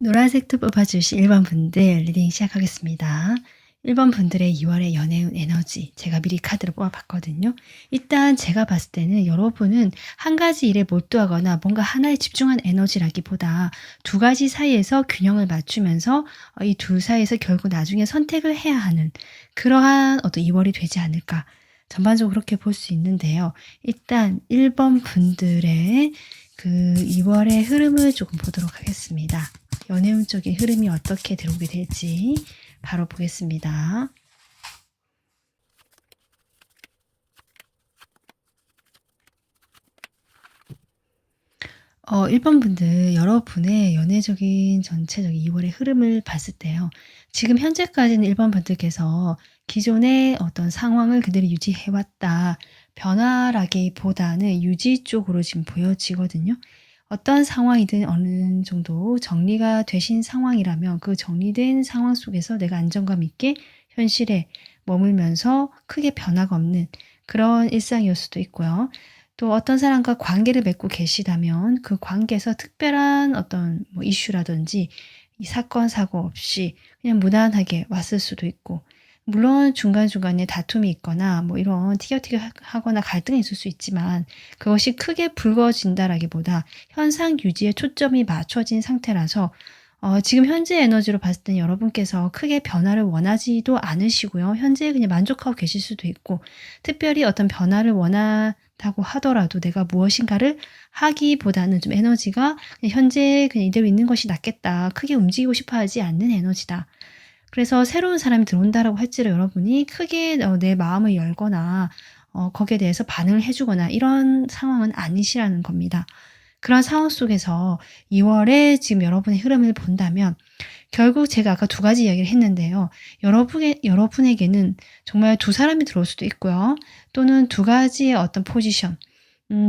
노란색 도 뽑아주신 1번 분들 리딩 시작하겠습니다. 1번 분들의 2월의 연애운 에너지 제가 미리 카드를 뽑아봤거든요. 일단 제가 봤을 때는 여러분은 한 가지 일에 몰두하거나 뭔가 하나에 집중한 에너지라기보다 두 가지 사이에서 균형을 맞추면서 이 둘 사이에서 결국 나중에 선택을 해야 하는 그러한 어떤 2월이 되지 않을까 전반적으로 그렇게 볼 수 있는데요. 일단 1번 분들의 그 2월의 흐름을 조금 보도록 하겠습니다. 연애운적인 흐름이 어떻게 들어오게 될지 바로 보겠습니다. 1번 분들 여러분의 연애적인 전체적인 2월의 흐름을 봤을 때요. 지금 현재까지는 1번 분들께서 기존의 어떤 상황을 그대로 유지해 왔다. 변화라기보다는 유지 쪽으로 지금 보여지거든요. 어떤 상황이든 어느 정도 정리가 되신 상황이라면 그 정리된 상황 속에서 내가 안정감 있게 현실에 머물면서 크게 변화가 없는 그런 일상이었을 수도 있고요. 또 어떤 사람과 관계를 맺고 계시다면 그 관계에서 특별한 어떤 뭐 이슈라든지 이 사건 사고 없이 그냥 무난하게 왔을 수도 있고, 물론 중간중간에 다툼이 있거나 뭐 이런 티격태격하거나 갈등이 있을 수 있지만 그것이 크게 불거진다라기보다 현상 유지에 초점이 맞춰진 상태라서 지금 현재 에너지로 봤을 때는 여러분께서 크게 변화를 원하지도 않으시고요. 현재에 그냥 만족하고 계실 수도 있고, 특별히 어떤 변화를 원한다고 하더라도 내가 무엇인가를 하기보다는 좀 에너지가 그냥 현재 그냥 이대로 있는 것이 낫겠다. 크게 움직이고 싶어 하지 않는 에너지다. 그래서 새로운 사람이 들어온다라고 할지라도 여러분이 크게 내 마음을 열거나 거기에 대해서 반응을 해 주거나 이런 상황은 아니시라는 겁니다. 그런 상황 속에서 2월에 지금 여러분의 흐름을 본다면 결국 제가 아까 두 가지 이야기를 했는데요. 여러분에게는 정말 두 사람이 들어올 수도 있고요. 또는 두 가지의 어떤 포지션,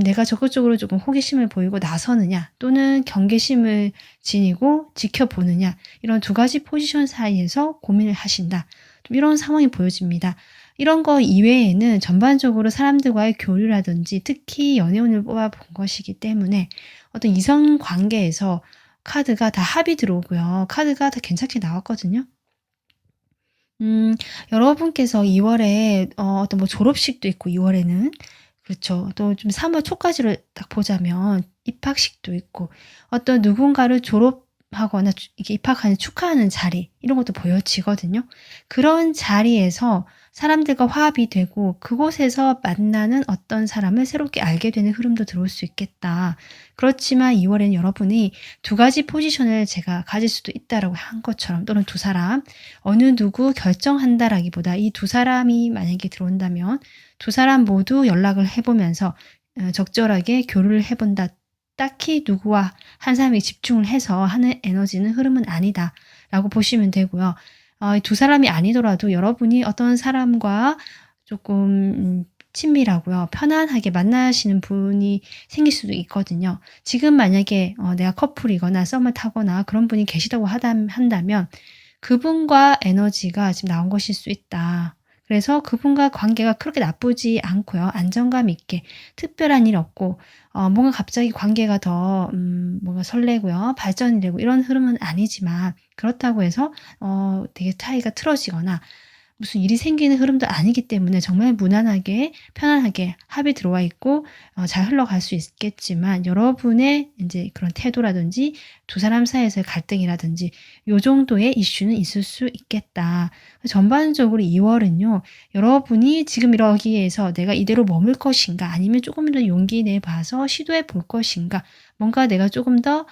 내가 적극적으로 조금 호기심을 보이고 나서느냐 또는 경계심을 지니고 지켜보느냐, 이런 두 가지 포지션 사이에서 고민을 하신다. 좀 이런 상황이 보여집니다. 이런 거 이외에는 전반적으로 사람들과의 교류라든지 특히 연애운을 뽑아본 것이기 때문에 어떤 이성 관계에서 카드가 다 합이 들어오고요. 카드가 다 괜찮게 나왔거든요. 여러분께서 2월에 어떤 뭐 졸업식도 있고 2월에는 그렇죠. 또 좀 3월 초까지를 딱 보자면 입학식도 있고 어떤 누군가를 졸업하거나 이렇게 입학하는 축하하는 자리 이런 것도 보여지거든요. 그런 자리에서 사람들과 화합이 되고 그곳에서 만나는 어떤 사람을 새롭게 알게 되는 흐름도 들어올 수 있겠다. 그렇지만 2월에는 여러분이 두 가지 포지션을 제가 가질 수도 있다라고 한 것처럼, 또는 두 사람 어느 누구 결정한다라기보다 이 두 사람이 만약에 들어온다면 두 사람 모두 연락을 해 보면서 적절하게 교류를 해 본다. 딱히 누구와 한 사람이 집중을 해서 하는 에너지는 흐름은 아니다라고 보시면 되고요. 두 사람이 아니더라도 여러분이 어떤 사람과 조금 친밀하고요. 편안하게 만나시는 분이 생길 수도 있거든요. 지금 만약에 내가 커플이거나 썸을 타거나 그런 분이 계시다고 한다면 그분과 에너지가 지금 나온 것일 수 있다. 그래서 그분과 관계가 그렇게 나쁘지 않고요. 안정감 있게 특별한 일 없고 뭔가 갑자기 관계가 더 뭔가 설레고요. 발전이 되고 이런 흐름은 아니지만, 그렇다고 해서 되게 사이가 틀어지거나 무슨 일이 생기는 흐름도 아니기 때문에 정말 무난하게 편안하게 합이 들어와 있고 잘 흘러갈 수 있겠지만, 여러분의 인제 그런 태도라든지 두 사람 사이에서의 갈등이라든지 요 정도의 이슈는 있을 수 있겠다. 전반적으로 2 월은요. 여러분이 지금 이러기에서 '내가 이대로 머물 것인가, 아니면 쪼금 더 용기 내 봐서 시도해 볼 것인가.' 뭔가 내가 쪼금 더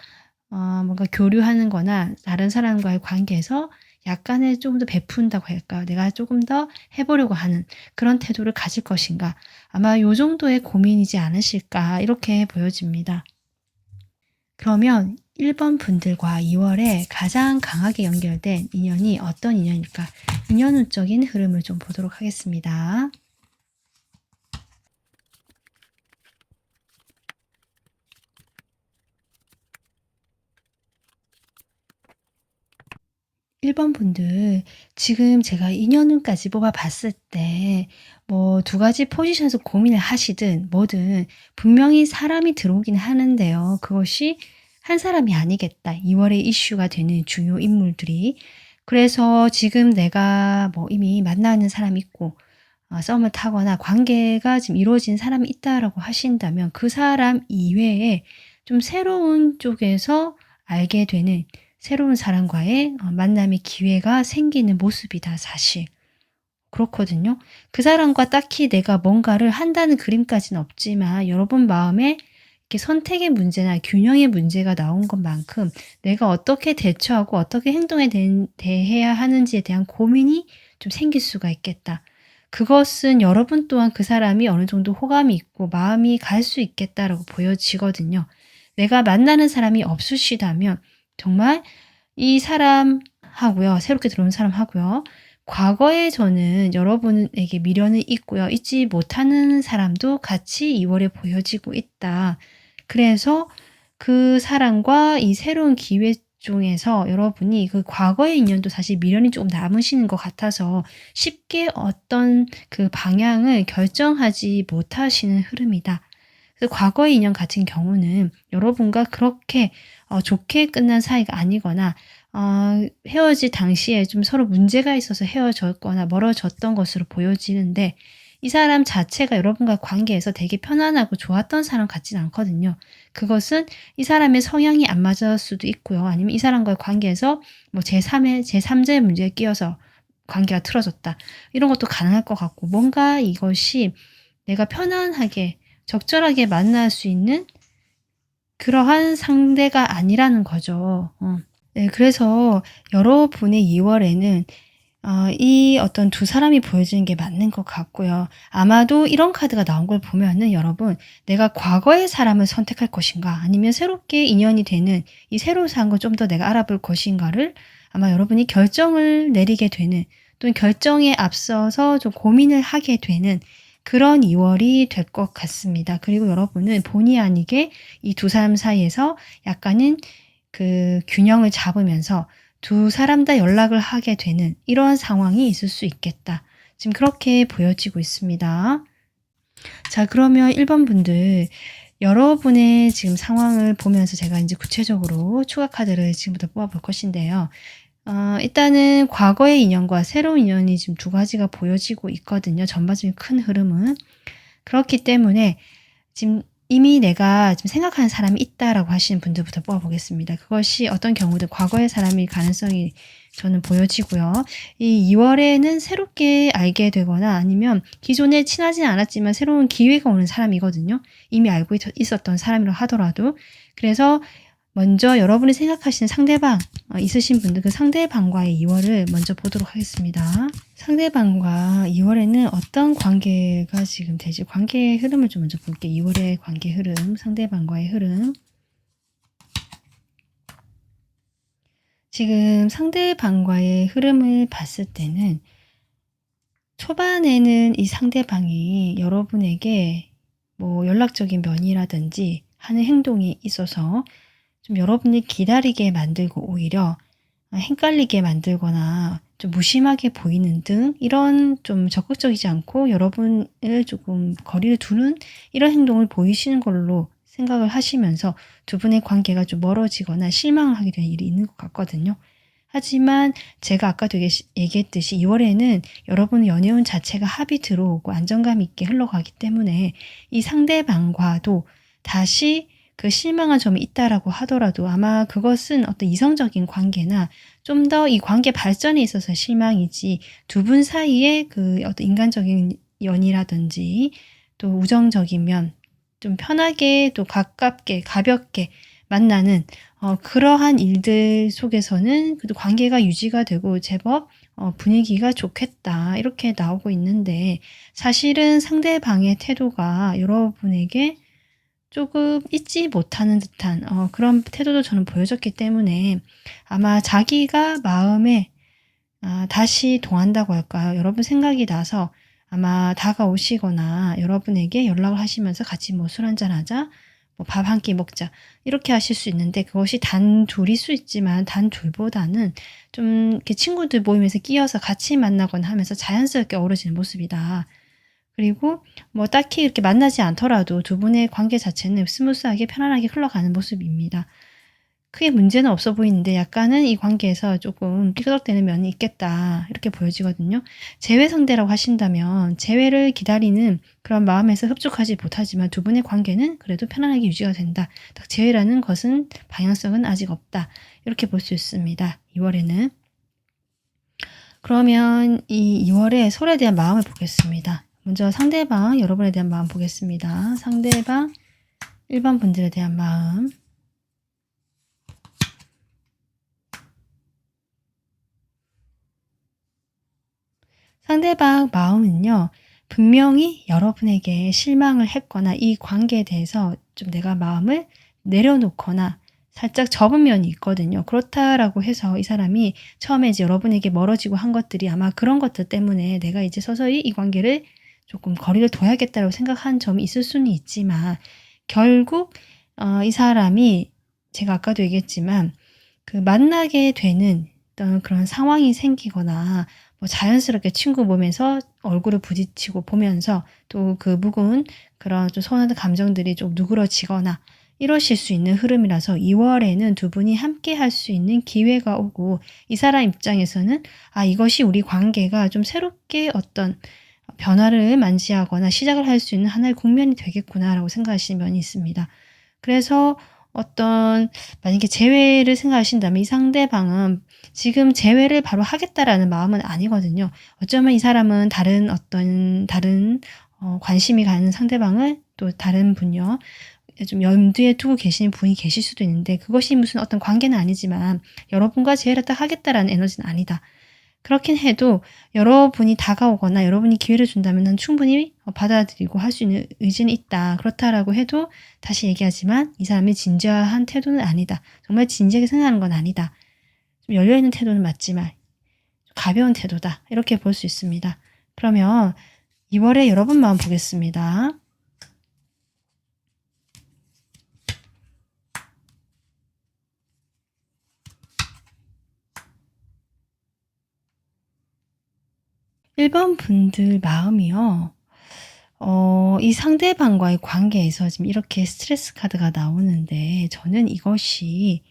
뭔가 교류하는 거나 다른 사람과의 관계에서 약간의 조금 더 베푼다고 할까요? 내가 조금 더 해 보려고 하는 그런 태도를 가질 것인가. 아마 요 정도의 고민이지 않으실까 이렇게 보여집니다. 그러면 1번 분들과 2 월에 가장 강하게 연결된 인연이 어떤 인연일까? 인연운적인 흐름을 좀 보도록 하겠습니다. 1번 분들, 지금 제가 인연운까지 뽑아 봤을 때 뭐 두 가지 포지션에서 고민을 하시든 뭐든 분명히 사람이 들어오긴 하는데요. 그것이 한 사람이 아니겠다. 2월에 이슈가 되는 중요 인물들이. 그래서 지금 내가 뭐 이미 만나는 사람이 있고 썸을 타거나 관계가 지금 이루어진 사람이 있다라고 하신다면 그 사람 이외에 좀 새로운 쪽에서 알게 되는 새로운 사람과의 만남의 기회가 생기는 모습이다, 사실. 그렇거든요. 그 사람과 딱히 내가 뭔가를 한다는 그림까지는 없지만 여러분 마음에 이렇게 선택의 문제나 균형의 문제가 나온 것만큼 내가 어떻게 대처하고 어떻게 행동에 대해야 하는지에 대한 고민이 좀 생길 수가 있겠다. 그것은 여러분 또한 그 사람이 어느 정도 호감이 있고 마음이 갈 수 있겠다라고 보여지거든요. 내가 만나는 사람이 없으시다면 정말 이 사람하고요. 새롭게 들어온 사람하고요. 과거에 저는 여러분에게 미련은 있고요. 잊지 못하는 사람도 같이 2월에 보여지고 있다. 그래서 그 사람과 이 새로운 기회 중에서 여러분이 그 과거의 인연도 사실 미련이 조금 남으시는 것 같아서 쉽게 어떤 그 방향을 결정하지 못하시는 흐름이다. 그래서 과거의 인연 같은 경우는 여러분과 그렇게 좋게 끝난 사이가 아니거나 헤어질 당시에 좀 서로 문제가 있어서 헤어졌거나 멀어졌던 것으로 보여지는데 이 사람 자체가 여러분과 관계에서 되게 편안하고 좋았던 사람 같진 않거든요. 그것은 이 사람의 성향이 안 맞을 수도 있고요. 아니면 이 사람과의 관계에서 뭐 제3자의 문제에 끼어서 관계가 틀어졌다. 이런 것도 가능할 것 같고 뭔가 이것이 내가 편안하게 적절하게 만날 수 있는 그러한 상대가 아니라는 거죠. 네, 그래서 여러분의 2월에는 이 어떤 두 사람이 보여지는 게 맞는 것 같고요. 아마도 이런 카드가 나온 걸 보면은 여러분 내가 과거의 사람을 선택할 것인가 아니면 새롭게 인연이 되는 이 새로 산 걸 좀 더 내가 알아볼 것인가를 아마 여러분이 결정을 내리게 되는 또는 결정에 앞서서 좀 고민을 하게 되는 그런 2월이 될 것 같습니다. 그리고 여러분은 본의 아니게 이 두 사람 사이에서 약간은 그 균형을 잡으면서 두 사람 다 연락을 하게 되는 이러한 상황이 있을 수 있겠다. 지금 그렇게 보여지고 있습니다. 자, 그러면 1번 분들 여러분의 지금 상황을 보면서 제가 이제 구체적으로 추가 카드를 지금부터 뽑아볼 것인데요. 일단은 과거의 인연과 새로운 인연이 지금 두 가지가 보여지고 있거든요. 전반적인 큰 흐름은. 그렇기 때문에 지금 이미 내가 지금 생각하는 사람이 있다라고 하시는 분들부터 뽑아보겠습니다. 그것이 어떤 경우든 과거의 사람일 가능성이 저는 보여지고요. 이 2월에는 새롭게 알게 되거나 아니면 기존에 친하진 않았지만 새로운 기회가 오는 사람이거든요. 이미 알고 있었던 사람이라 하더라도. 그래서 먼저 여러분이 생각하시는 상대방 있으신 분들 그 상대방과의 2월을 먼저 보도록 하겠습니다. 상대방과 2월에는 어떤 관계가 지금 되지? 관계의 흐름을 좀 먼저 볼게요. 2월의 관계 흐름, 상대방과의 흐름. 지금 상대방과의 흐름을 봤을 때는 초반에는 이 상대방이 여러분에게 뭐 연락적인 면이라든지 하는 행동이 있어서 좀 여러분이 기다리게 만들고 오히려 헷갈리게 만들거나 좀 무심하게 보이는 등 이런 좀 적극적이지 않고 여러분을 조금 거리를 두는 이런 행동을 보이시는 걸로 생각을 하시면서 두 분의 관계가 좀 멀어지거나 실망을 하게 되는 일이 있는 것 같거든요. 하지만 제가 아까 되게 얘기했듯이 2월에는 여러분의 연애운 자체가 합이 들어오고 안정감 있게 흘러가기 때문에 이 상대방과도 다시 그 실망한 점이 있다라고 하더라도 아마 그것은 어떤 이성적인 관계나 좀 더 이 관계 발전에 있어서 실망이지 두 분 사이의 그 어떤 인간적인 연이라든지 또 우정적인 면 좀 편하게 또 가깝게 가볍게 만나는 그러한 일들 속에서는 그래도 관계가 유지가 되고 제법 분위기가 좋겠다 이렇게 나오고 있는데 사실은 상대방의 태도가 여러분에게 조금 잊지 못하는 듯한 그런 태도도 저는 보여졌기 때문에 아마 자기가 마음에 다시 동한다고 할까요? 여러분 생각이 나서 아마 다가오시거나 여러분에게 연락을 하시면서 같이 뭐 술 한잔 하자, 뭐 밥 한 끼 먹자 이렇게 하실 수 있는데 그것이 단 둘일 수 있지만 단 둘보다는 좀 이렇게 친구들 모임에서 끼어서 같이 만나거나 하면서 자연스럽게 어우러지는 모습이다. 그리고 뭐 딱히 이렇게 만나지 않더라도 두 분의 관계 자체는 스무스하게 편안하게 흘러가는 모습입니다. 크게 문제는 없어 보이는데 약간은 이 관계에서 조금 삐걱대는 면이 있겠다. 이렇게 보여지거든요. 재회 상대라고 하신다면 재회를 기다리는 그런 마음에서 흡족하지 못하지만 두 분의 관계는 그래도 편안하게 유지가 된다. 딱 재회라는 것은 방향성은 아직 없다. 이렇게 볼 수 있습니다. 2월에는. 그러면 이 2월에 서로에 대한 마음을 보겠습니다. 먼저 상대방, 여러분에 대한 마음 보겠습니다. 상대방, 1번 분들에 대한 마음. 상대방 마음은요, 분명히 여러분에게 실망을 했거나 이 관계에 대해서 좀 내가 마음을 내려놓거나 살짝 접은 면이 있거든요. 그렇다라고 해서 이 사람이 처음에 이제 여러분에게 멀어지고 한 것들이 아마 그런 것들 때문에 내가 이제 서서히 이 관계를 조금 거리를 둬야겠다라고 생각한 점이 있을 수는 있지만 결국 이 사람이 제가 아까도 얘기했지만 그 만나게 되는 어떤 그런 상황이 생기거나 뭐 자연스럽게 친구 보면서 얼굴을 부딪히고 보면서 또 그 묵은 그런 좀 서운한 감정들이 좀 누그러지거나 이러실 수 있는 흐름이라서 2월에는 두 분이 함께 할 수 있는 기회가 오고 이 사람 입장에서는 아, 이것이 우리 관계가 좀 새롭게 어떤 변화를 만지하거나 시작을 할 수 있는 하나의 국면이 되겠구나라고 생각하시는 면이 있습니다. 그래서 어떤 만약에 재회를 생각하신다면 이 상대방은 지금 재회를 바로 하겠다라는 마음은 아니거든요. 어쩌면 이 사람은 다른 관심이 가는 상대방을 또 다른 분요. 좀 염두에 두고 계시는 분이 계실 수도 있는데 그것이 무슨 어떤 관계는 아니지만 여러분과 재회를 딱 하겠다라는 에너지는 아니다. 그렇긴 해도 여러분이 다가오거나 여러분이 기회를 준다면 충분히 받아들이고 할 수 있는 의지는 있다. 그렇다라고 해도 다시 얘기하지만 이 사람이 진지한 태도는 아니다. 정말 진지하게 생각하는 건 아니다. 좀 열려있는 태도는 맞지만 가벼운 태도다. 이렇게 볼 수 있습니다. 그러면 2월에 여러분 마음 보겠습니다. (1번) 분들 마음이요. 이 상대방과의 관계에서 지금 이렇게 스트레스 카드가 나오는데 저는 이것이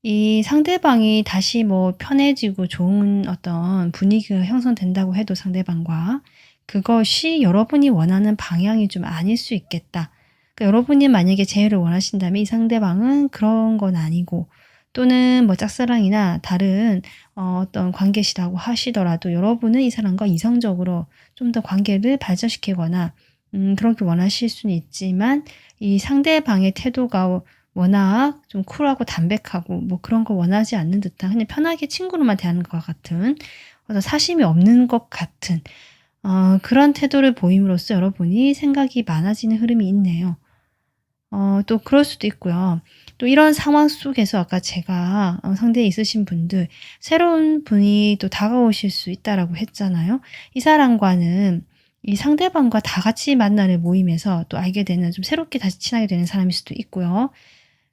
이 상대방이 다시 뭐 편해지고 좋은 어떤 분위기가 형성된다고 해도 상대방과 그것이 여러분이 원하는 방향이 좀 아닐 수 있겠다. 그러니까 여러분이 만약에 재회를 원하신다면 이 상대방은 그런 건 아니고 또는 뭐 짝사랑이나 다른 어떤 관계시라고 하시더라도 여러분은 이 사람과 이성적으로 좀 더 관계를 발전시키거나 그렇게 원하실 수는 있지만 이 상대방의 태도가 워낙 좀 쿨하고 담백하고 뭐 그런 거 원하지 않는 듯한 그냥 편하게 친구로만 대하는 것 같은 어떤 사심이 없는 것 같은 그런 태도를 보임으로써 여러분이 생각이 많아지는 흐름이 있네요. 또 그럴 수도 있고요. 또 이런 상황 속에서 아까 제가 상대에 있으신 분들 새로운 분이 또 다가오실 수 있다라고 했잖아요. 이 사람과는 이 상대방과 다 같이 만나는 모임에서 또 알게 되는 좀 새롭게 다시 친하게 되는 사람일 수도 있고요.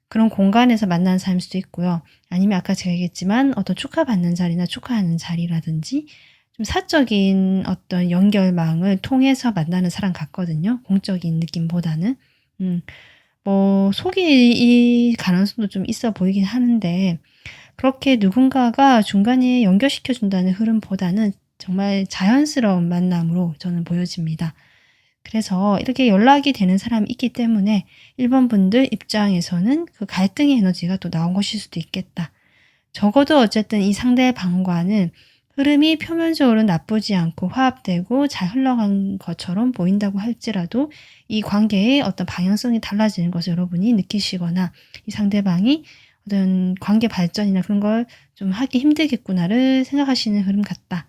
그런 공간에서 만나는 사람일 수도 있고요. 아니면 아까 제가 얘기했지만 어떤 축하받는 자리나 축하하는 자리라든지 좀 사적인 어떤 연결망을 통해서 만나는 사람 같거든요. 공적인 느낌보다는. 뭐 속일 가능성도 좀 있어 보이긴 하는데 그렇게 누군가가 중간에 연결시켜 준다는 흐름보다는 정말 자연스러운 만남으로 저는 보여집니다. 그래서 이렇게 연락이 되는 사람이 있기 때문에 1번 분들 입장에서는 그 갈등의 에너지가 또 나온 것일 수도 있겠다. 적어도 어쨌든 이 상대방과는 흐름이 표면적으로 나쁘지 않고 화합되고 잘 흘러간 것처럼 보인다고 할지라도 이 관계의 어떤 방향성이 달라지는 것을 여러분이 느끼시거나 이 상대방이 어떤 관계 발전이나 그런 걸 좀 하기 힘들겠구나를 생각하시는 흐름 같다.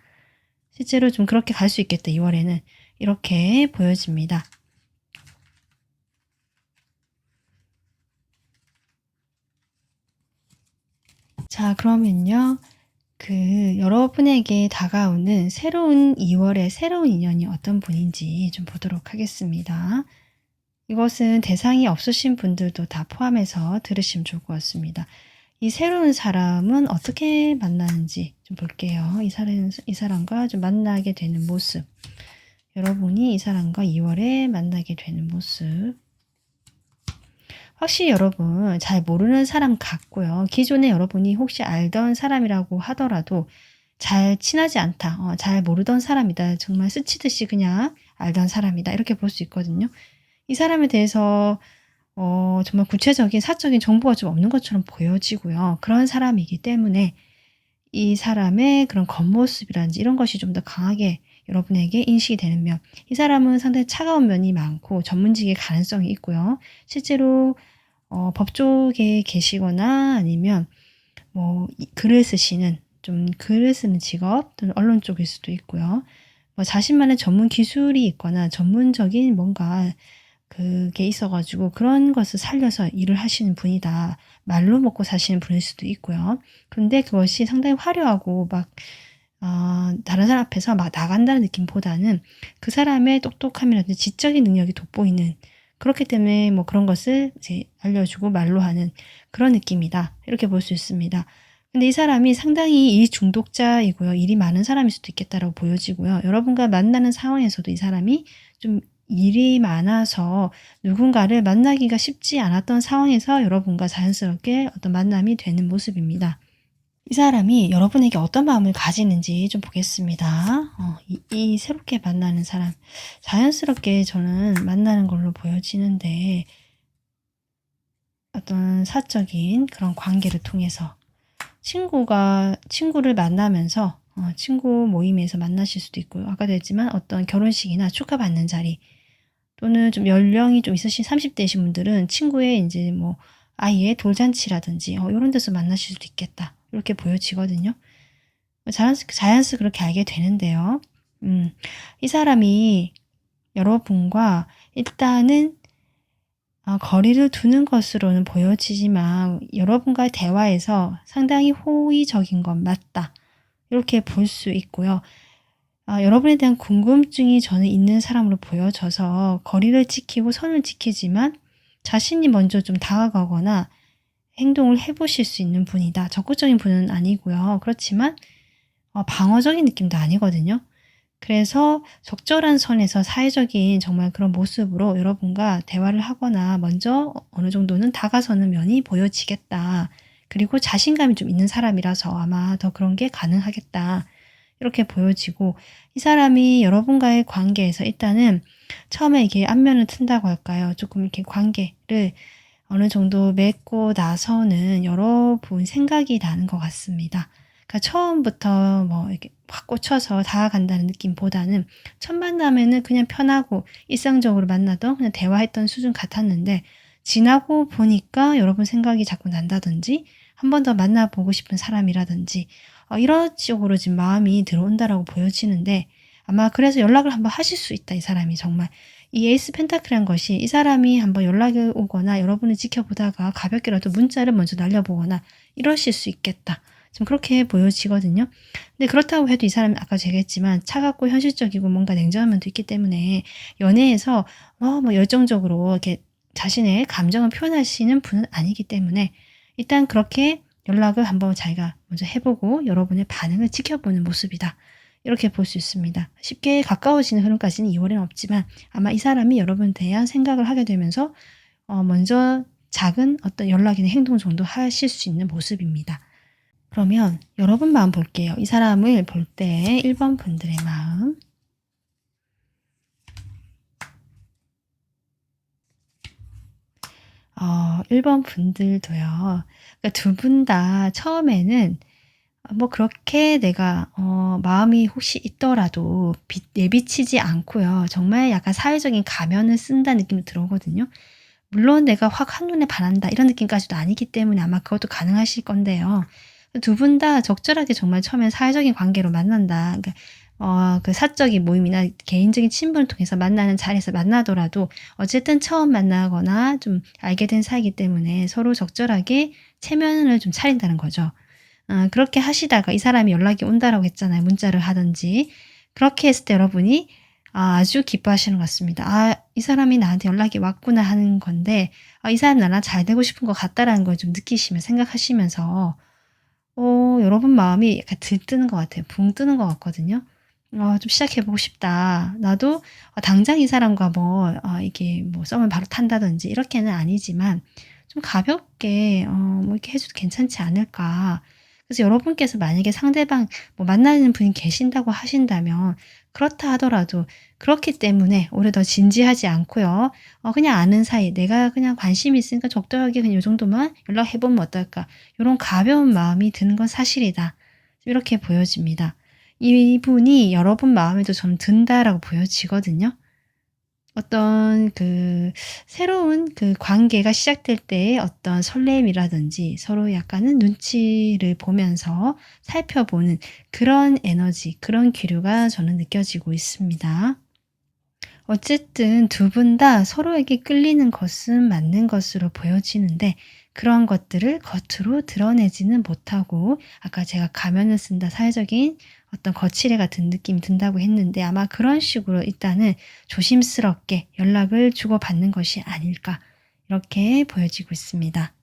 실제로 좀 그렇게 갈 수 있겠다. 2월에는 이렇게 보여집니다. 자, 그러면요. 여러분에게 다가오는 새로운 2월의 새로운 인연이 어떤 분인지 좀 보도록 하겠습니다. 이것은 대상이 없으신 분들도 다 포함해서 들으시면 좋을 것 같습니다. 이 새로운 사람은 어떻게 만나는지 좀 볼게요. 이 사람과 좀 만나게 되는 모습. 여러분이 이 사람과 2월에 만나게 되는 모습. 확실히 여러분 잘 모르는 사람 같고요. 기존에 여러분이 혹시 알던 사람이라고 하더라도 잘 친하지 않다. 잘 모르던 사람이다. 정말 스치듯이 그냥 알던 사람이다. 이렇게 볼 수 있거든요. 이 사람에 대해서 정말 구체적인 사적인 정보가 좀 없는 것처럼 보여지고요. 그런 사람이기 때문에 이 사람의 그런 겉모습이라든지 이런 것이 좀 더 강하게 여러분에게 인식이 되는 면, 이 사람은 상당히 차가운 면이 많고 전문직의 가능성이 있고요. 실제로 법조계에 계시거나 아니면 뭐 글을 쓰시는 좀 글을 쓰는 직업 또는 언론 쪽일 수도 있고요. 뭐 자신만의 전문 기술이 있거나 전문적인 뭔가 그게 있어가지고 그런 것을 살려서 일을 하시는 분이다. 말로 먹고 사시는 분일 수도 있고요. 그런데 그것이 상당히 화려하고 막 다른 사람 앞에서 막 나간다는 느낌보다는 그 사람의 똑똑함이라든지 지적인 능력이 돋보이는, 그렇기 때문에 뭐 그런 것을 이제 알려주고 말로 하는 그런 느낌이다. 이렇게 볼 수 있습니다. 근데 이 사람이 상당히 일 중독자이고요. 일이 많은 사람일 수도 있겠다라고 보여지고요. 여러분과 만나는 상황에서도 이 사람이 좀 일이 많아서 누군가를 만나기가 쉽지 않았던 상황에서 여러분과 자연스럽게 어떤 만남이 되는 모습입니다. 이 사람이 여러분에게 어떤 마음을 가지는지 좀 보겠습니다. 이 새롭게 만나는 사람, 자연스럽게 저는 만나는 걸로 보여지는데, 어떤 사적인 그런 관계를 통해서 친구를 만나면서 친구 모임에서 만나실 수도 있고요. 아까도 했지만 어떤 결혼식이나 축하받는 자리, 또는 좀 연령이 좀 있으신 30대이신 분들은 친구의 이제 뭐 아이의 돌잔치라든지 이런 데서 만나실 수도 있겠다. 이렇게 보여지거든요. 자연스럽게 그렇게 알게 되는데요. 이 사람이 여러분과 일단은 거리를 두는 것으로는 보여지지만 여러분과의 대화에서 상당히 호의적인 건 맞다. 이렇게 볼 수 있고요. 여러분에 대한 궁금증이 저는 있는 사람으로 보여져서 거리를 지키고 선을 지키지만 자신이 먼저 좀 다가가거나 행동을 해보실 수 있는 분이다. 적극적인 분은 아니고요. 그렇지만 방어적인 느낌도 아니거든요. 그래서 적절한 선에서 사회적인 정말 그런 모습으로 여러분과 대화를 하거나 먼저 어느 정도는 다가서는 면이 보여지겠다. 그리고 자신감이 좀 있는 사람이라서 아마 더 그런 게 가능하겠다. 이렇게 보여지고, 이 사람이 여러분과의 관계에서 일단은 처음에 이게 안면을 튼다고 할까요? 조금 이렇게 관계를 어느 정도 맺고 나서는 여러분 생각이 나는 것 같습니다. 그러니까 처음부터 뭐 이렇게 확 꽂혀서 다가간다는 느낌보다는 첫 만남에는 그냥 편하고 일상적으로 만나던 그냥 대화했던 수준 같았는데, 지나고 보니까 여러분 생각이 자꾸 난다든지 한 번 더 만나보고 싶은 사람이라든지 이런 쪽으로 지금 마음이 들어온다라고 보여지는데, 아마 그래서 연락을 한번 하실 수 있다. 이 사람이 정말 이 에이스 펜타클이란 것이 이 사람이 한번 연락이 오거나 여러분을 지켜보다가 가볍게라도 문자를 먼저 날려보거나 이러실 수 있겠다. 좀 그렇게 보여지거든요. 근데 그렇다고 해도 이 사람은 아까 제가 했지만 차갑고 현실적이고 뭔가 냉정한 면도 있기 때문에 연애에서 뭐 열정적으로 이렇게 자신의 감정을 표현하시는 분은 아니기 때문에 일단 그렇게 연락을 한번 자기가 먼저 해보고 여러분의 반응을 지켜보는 모습이다. 이렇게 볼 수 있습니다. 쉽게 가까워지는 흐름까지는 2월에는 없지만 아마 이 사람이 여러분에 대한 생각을 하게 되면서 먼저 작은 어떤 연락이나 행동 정도 하실 수 있는 모습입니다. 그러면 여러분 마음 볼게요. 이 사람을 볼 때 1번 분들의 마음. 1번 분들도요. 그러니까 두 분 다 처음에는 뭐 그렇게 내가 마음이 혹시 있더라도 내비치지 않고요. 정말 약간 사회적인 가면을 쓴다는 느낌이 들어오거든요. 물론 내가 확 한눈에 반한다 이런 느낌까지도 아니기 때문에 아마 그것도 가능하실 건데요. 두 분 다 적절하게 정말 처음엔 사회적인 관계로 만난다. 그러니까 그 사적인 모임이나 개인적인 친분을 통해서 만나는 자리에서 만나더라도 어쨌든 처음 만나거나 좀 알게 된 사이이기 때문에 서로 적절하게 체면을 좀 차린다는 거죠. 그렇게 하시다가 이 사람이 연락이 온다라고 했잖아요. 문자를 하든지. 그렇게 했을 때 여러분이 아주 기뻐하시는 것 같습니다. 이 사람이 나한테 연락이 왔구나 하는 건데 이 사람이 나랑 잘 되고 싶은 것 같다라는 걸 좀 느끼시면 생각하시면서 여러분 마음이 약간 들뜨는 것 같아요. 붕 뜨는 것 같거든요. 좀 시작해보고 싶다. 나도 당장 이 사람과 이게 뭐 썸을 바로 탄다든지 이렇게는 아니지만 좀 가볍게 뭐 이렇게 해 줘도 괜찮지 않을까. 그래서 여러분께서 만약에 상대방 뭐 만나는 분이 계신다고 하신다면 그렇다 하더라도 그렇기 때문에 오히려 더 진지하지 않고요. 그냥 아는 사이 내가 그냥 관심이 있으니까 적당하게 그냥 요 정도만 연락해 보면 어떨까. 요런 가벼운 마음이 드는 건 사실이다. 이렇게 보여집니다. 이분이 여러분 마음에도 좀 든다라고 보여지거든요. 어떤 새로운 관계가 시작될 때의 어떤 설렘이라든지 서로 약간은 눈치를 보면서 살펴보는 그런 에너지, 그런 기류가 저는 느껴지고 있습니다. 어쨌든 두 분 다 서로에게 끌리는 것은 맞는 것으로 보여지는데 그런 것들을 겉으로 드러내지는 못하고 아까 제가 가면을 쓴다 사회적인 어떤 거칠애 같은 느낌이 든다고 했는데 아마 그런 식으로 일단은 조심스럽게 연락을 주고받는 것이 아닐까 이렇게 보여지고 있습니다.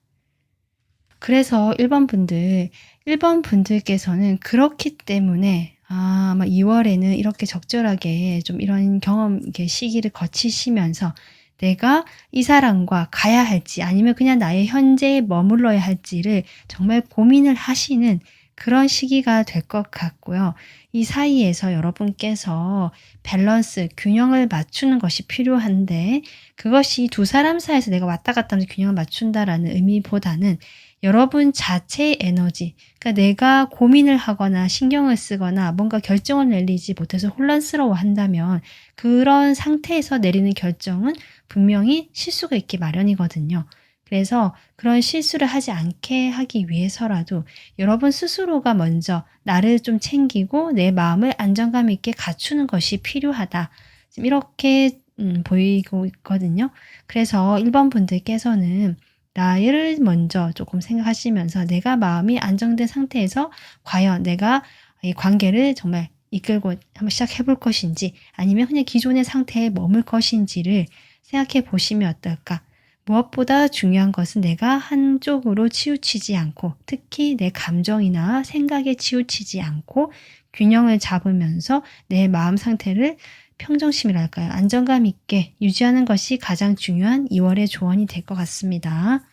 그래서 1번 분들께서는 그렇기 때문에 아마 2 월에는 이렇게 적절하게 좀 이런 경험 이렇게 시기를 거치시면서 내가 이 사람과 가야 할지 아니면 그냥 나의 현재에 머물러야 할지를 정말 고민을 하시는 그런 시기가 될 것 같고요. 이 사이에서 여러분께서 밸런스, 균형을 맞추는 것이 필요한데 그것이 두 사람 사이에서 내가 왔다 갔다 하면서 균형을 맞춘다라는 의미보다는 여러분 자체의 에너지, 그러니까 내가 고민을 하거나 신경을 쓰거나 뭔가 결정을 내리지 못해서 혼란스러워 한다면 그런 상태에서 내리는 결정은 분명히 실수가 있기 마련이거든요. 그래서 그런 실수를 하지 않게 하기 위해서라도 여러분 스스로가 먼저 나를 좀 챙기고 내 마음을 안정감 있게 갖추는 것이 필요하다. 지금 이렇게 보이고 있거든요. 그래서 1번 분들께서는 나를 먼저 조금 생각하시면서 내가 마음이 안정된 상태에서 과연 내가 이 관계를 정말 이끌고 한번 시작해 볼 것인지 아니면 그냥 기존의 상태에 머물 것인지를 생각해 보시면 어떨까? 무엇보다 중요한 것은 내가 한쪽으로 치우치지 않고 특히 내 감정이나 생각에 치우치지 않고 균형을 잡으면서 내 마음 상태를 평정심이랄까요? 안정감 있게 유지하는 것이 가장 중요한 2 월의 조언이 될 것 같습니다.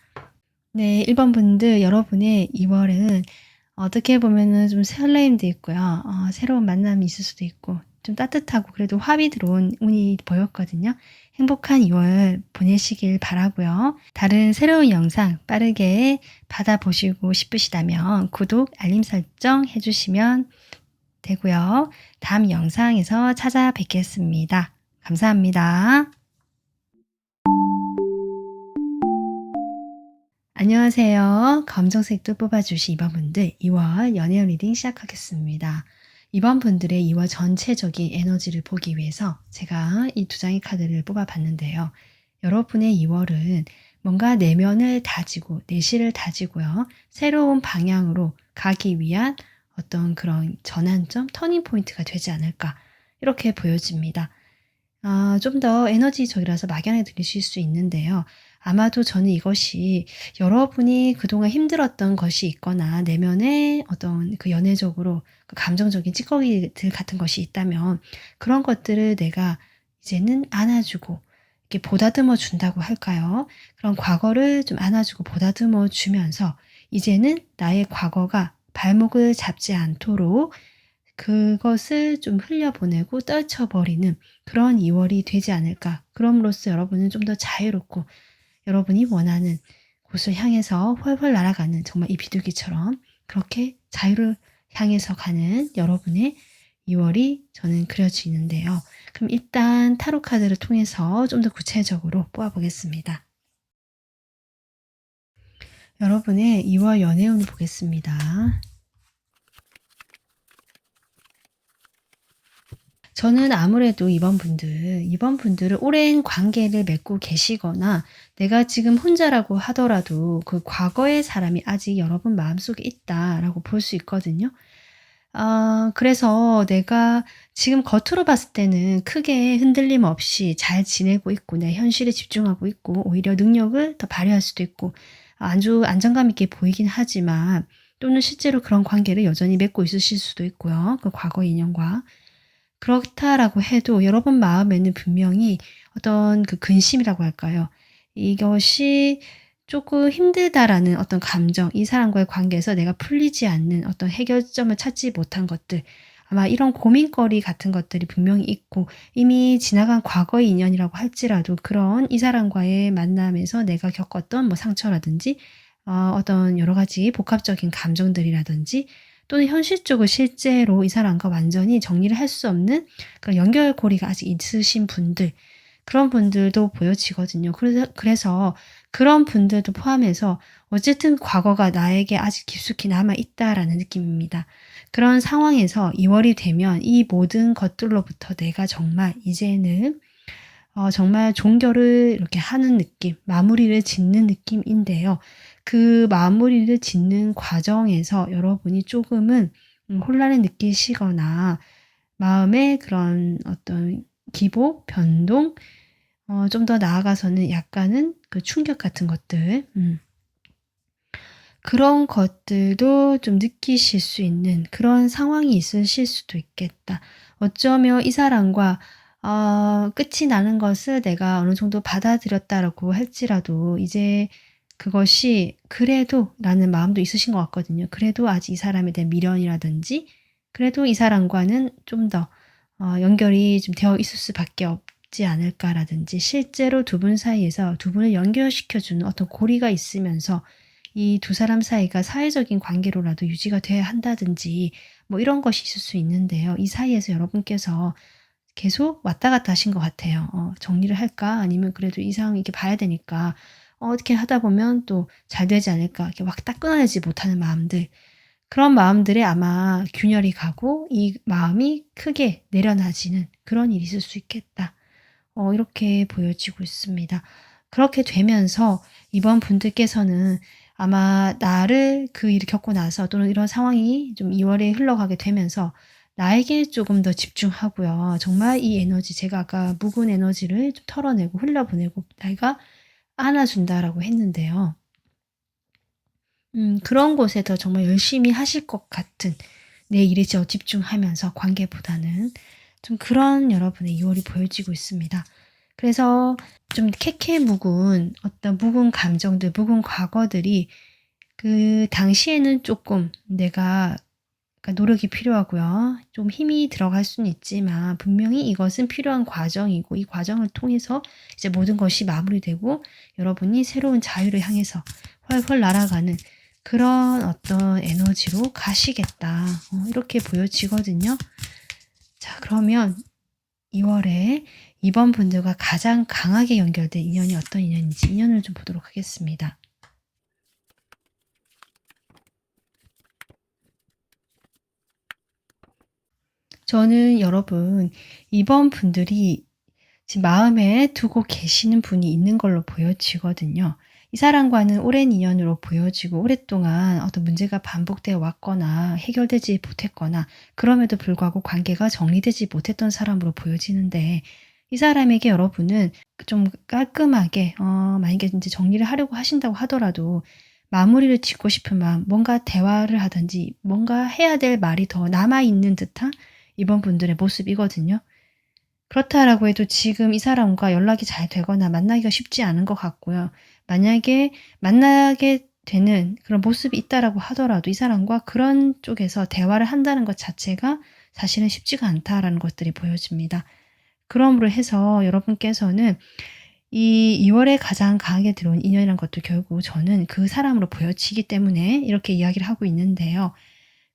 네. 1번 분들 여러분의 2 월은 어떻게 보면은 좀 설레임도 있고요. 새로운 만남이 있을 수도 있고 좀 따뜻하고 그래도 화합이 들어온 운이 보였거든요. 행복한 2월 보내시길 바라고요. 다른 새로운 영상 빠르게 받아보시고 싶으시다면 구독, 알림 설정 해 주시면 되고요. 다음 영상에서 찾아뵙겠습니다. 감사합니다. 안녕하세요. 검정색 도 뽑아주신 2번 분들 2월 연애 리딩 시작하겠습니다. 2번 분들의 2월 전체적인 에너지를 보기 위해서 제가 이 두 장의 카드를 뽑아봤는데요. 여러분의 2월은 뭔가 내면을 다지고 내실을 다지고요. 새로운 방향으로 가기 위한 어떤 그런 전환점, 터닝 포인트가 되지 않을까 이렇게 보여집니다. 좀 더 에너지적이라서 막연하게 들리실 수 있는데요. 아마도 저는 이것이 여러분이 그동안 힘들었던 것이 있거나 내면에 어떤 연애적으로 감정적인 찌꺼기들 같은 것이 있다면 그런 것들을 내가 이제는 안아주고 이렇게 보다듬어 준다고 할까요? 그런 과거를 좀 안아주고 보다듬어 주면서 이제는 나의 과거가 발목을 잡지 않도록 그것을 좀 흘려보내고 떨쳐버리는 그런 2 월이 되지 않을까. 그럼으로써 여러분은 좀 더 자유롭고 여러분이 원하는 곳을 향해서 훨훨 날아가는 정말 이 비둘기처럼 그렇게 자유를 향해서 가는 여러분의 2 월이 저는 그려지는데요. 그럼 일단 타로 카드를 통해서 좀 더 구체적으로 뽑아 보겠습니다. 여러분의 2월 연애운을 보겠습니다. 저는 아무래도 이번 분들은 오랜 관계를 맺고 계시거나 내가 지금 혼자라고 하더라도 그 과거의 사람이 아직 여러분 마음속에 있다라고 볼 수 있거든요. 그래서 내가 지금 겉으로 봤을 때는 크게 흔들림 없이 잘 지내고 있고 내 현실에 집중하고 있고 오히려 능력을 더 발휘할 수도 있고 아주 안정감 있게 보이긴 하지만 또는 실제로 그런 관계를 여전히 맺고 있으실 수도 있고요. 그 과거 인연과. 그렇다라고 해도 여러분 마음에는 분명히 어떤 근심이라고 할까요? 이것이 조금 힘들다라는 어떤 감정, 이 사람과의 관계에서 내가 풀리지 않는 어떤 해결점을 찾지 못한 것들, 아마 이런 고민거리 같은 것들이 분명히 있고 이미 지나간 과거의 인연이라고 할지라도 그런 이 사람과의 만남에서 내가 겪었던 뭐 상처라든지 어떤 여러 가지 복합적인 감정들이라든지 또는 현실적으로 실제로 이 사람과 완전히 정리를 할 수 없는 그런 연결고리가 아직 있으신 분들, 그런 분들도 보여지거든요. 그래서 그런 분들도 포함해서 어쨌든 과거가 나에게 아직 깊숙이 남아있다라는 느낌입니다. 그런 상황에서 2월이 되면 이 모든 것들로부터 내가 정말 이제는 정말 종결을 이렇게 하는 느낌, 마무리를 짓는 느낌인데요. 그 마무리를 짓는 과정에서 여러분이 조금은 혼란을 느끼시거나 마음의 그런 어떤 기복, 변동, 좀 더 나아가서는 약간은 그 충격 같은 것들, 그런 것들도 좀 느끼실 수 있는 그런 상황이 있으실 수도 있겠다. 어쩌면 이 사람과 끝이 나는 것을 내가 어느 정도 받아들였다라고 할지라도 이제 그것이 그래도 라는 마음도 있으신 것 같거든요. 그래도 아직 이 사람에 대한 미련이라든지 그래도 이 사람과는 좀 더 연결이 좀 되어 있을 수밖에 없지 않을까라든지 실제로 두 분 사이에서 두 분을 연결시켜주는 어떤 고리가 있으면서 이 두 사람 사이가 사회적인 관계로라도 유지가 돼야 한다든지 뭐 이런 것이 있을 수 있는데요. 이 사이에서 여러분께서 계속 왔다 갔다 하신 것 같아요. 정리를 할까? 아니면 그래도 이 상황 이렇게 봐야 되니까 어떻게 하다 보면 또 잘 되지 않을까? 이렇게 확 딱 끊어내지 못하는 마음들. 그런 마음들에 아마 균열이 가고 이 마음이 크게 내려놔지는 그런 일이 있을 수 있겠다. 이렇게 보여지고 있습니다. 그렇게 되면서 이번 분들께서는 아마 나를 그 일을 겪고 나서 또는 이런 상황이 좀 2월에 흘러가게 되면서 나에게 조금 더 집중하고요. 정말 이 에너지, 제가 아까 묵은 에너지를 좀 털어내고 흘려보내고 내가 안아준다라고 했는데요. 그런 곳에 더 정말 열심히 하실 것 같은 내 일에 더 집중하면서 관계보다는 좀 그런 여러분의 2월이 보여지고 있습니다. 그래서 좀 캐캐 묵은 어떤 묵은 감정들, 묵은 과거들이 그 당시에는 조금 내가 그러니까 노력이 필요하고요. 좀 힘이 들어갈 수는 있지만 분명히 이것은 필요한 과정이고 이 과정을 통해서 이제 모든 것이 마무리되고 여러분이 새로운 자유를 향해서 훨훨 날아가는 그런 어떤 에너지로 가시겠다. 이렇게 보여지거든요. 자, 그러면 2월에 이번 분들과 가장 강하게 연결된 인연이 어떤 인연인지 인연을 좀 보도록 하겠습니다. 저는 여러분 이번 분들이 지금 마음에 두고 계시는 분이 있는 걸로 보여지거든요. 이 사람과는 오랜 인연으로 보여지고 오랫동안 어떤 문제가 반복되어 왔거나 해결되지 못했거나 그럼에도 불구하고 관계가 정리되지 못했던 사람으로 보여지는데 이 사람에게 여러분은 좀 깔끔하게 만약에 이제 정리를 하려고 하신다고 하더라도 마무리를 짓고 싶은 마음, 뭔가 대화를 하든지 뭔가 해야 될 말이 더 남아있는 듯한 이번 분들의 모습이거든요. 그렇다라고 해도 지금 이 사람과 연락이 잘 되거나 만나기가 쉽지 않은 것 같고요. 만약에 만나게 되는 그런 모습이 있다라고 하더라도 이 사람과 그런 쪽에서 대화를 한다는 것 자체가 사실은 쉽지가 않다라는 것들이 보여집니다. 그러므로 해서 여러분께서는 이 2월에 가장 강하게 들어온 인연이라는 것도 결국 저는 그 사람으로 보여지기 때문에 이렇게 이야기를 하고 있는데요.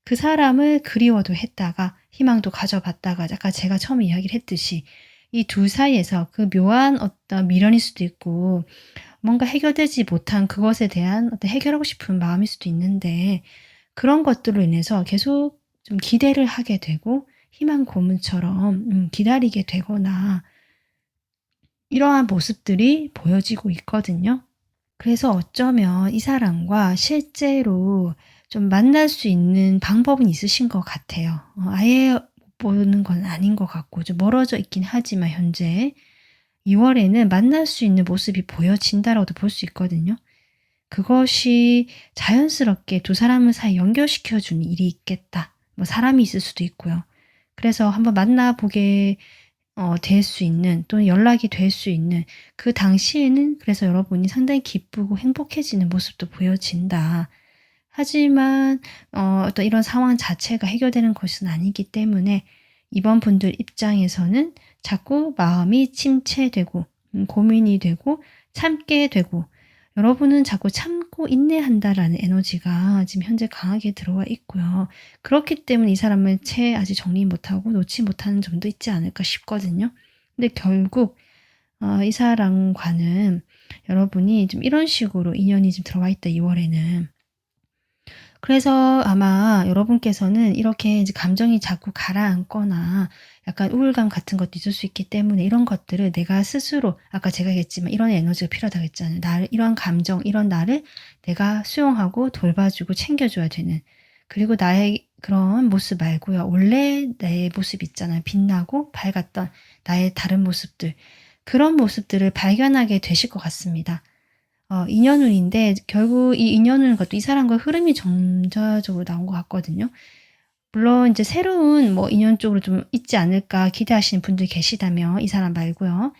그 사람을 그리워도 했다가 희망도 가져봤다가 아까 제가 처음에 이야기를 했듯이 이 둘 사이에서 그 묘한 어떤 미련일 수도 있고 뭔가 해결되지 못한 그것에 대한 어떤 해결하고 싶은 마음일 수도 있는데 그런 것들로 인해서 계속 좀 기대를 하게 되고 희망 고문처럼 기다리게 되거나 이러한 모습들이 보여지고 있거든요. 그래서 어쩌면 이 사람과 실제로 좀 만날 수 있는 방법은 있으신 것 같아요. 아예 못 보는 건 아닌 것 같고 좀 멀어져 있긴 하지만 현재 2월에는 만날 수 있는 모습이 보여진다라고도 볼 수 있거든요. 그것이 자연스럽게 두 사람을 사이 연결시켜 주는 일이 있겠다. 뭐 사람이 있을 수도 있고요. 그래서 한번 만나 보게 될 수 있는 또는 연락이 될 수 있는 그 당시에는 그래서 여러분이 상당히 기쁘고 행복해지는 모습도 보여진다. 하지만 어떤 이런 상황 자체가 해결되는 것은 아니기 때문에 이번 분들 입장에서는 자꾸 마음이 침체되고 고민이 되고 참게 되고 여러분은 자꾸 참고 인내한다라는 에너지가 지금 현재 강하게 들어와 있고요. 그렇기 때문에 이 사람을 채 아직 정리 못하고 놓지 못하는 점도 있지 않을까 싶거든요. 근데 결국 이 사람과는 여러분이 좀 이런 식으로 인연이 좀 들어와 있다, 2월에는. 그래서 아마 여러분께서는 이렇게 이제 감정이 자꾸 가라앉거나 약간 우울감 같은 것도 있을 수 있기 때문에 이런 것들을 내가 스스로 아까 제가 얘기했지만 이런 에너지가 필요하다고 했잖아요. 나를 이런 감정, 이런 나를 내가 수용하고 돌봐주고 챙겨줘야 되는 그리고 나의 그런 모습 말고요. 원래 내 모습 있잖아요. 빛나고 밝았던 나의 다른 모습들. 그런 모습들을 발견하게 되실 것 같습니다. 인연운인데 결국 이 인연운인 것도 이 사람과 흐름이 전자적으로 나온 것 같거든요. 물론 이제 새로운 뭐 인연 쪽으로 좀 있지 않을까 기대하시는 분들 계시다면 이 사람 말고요.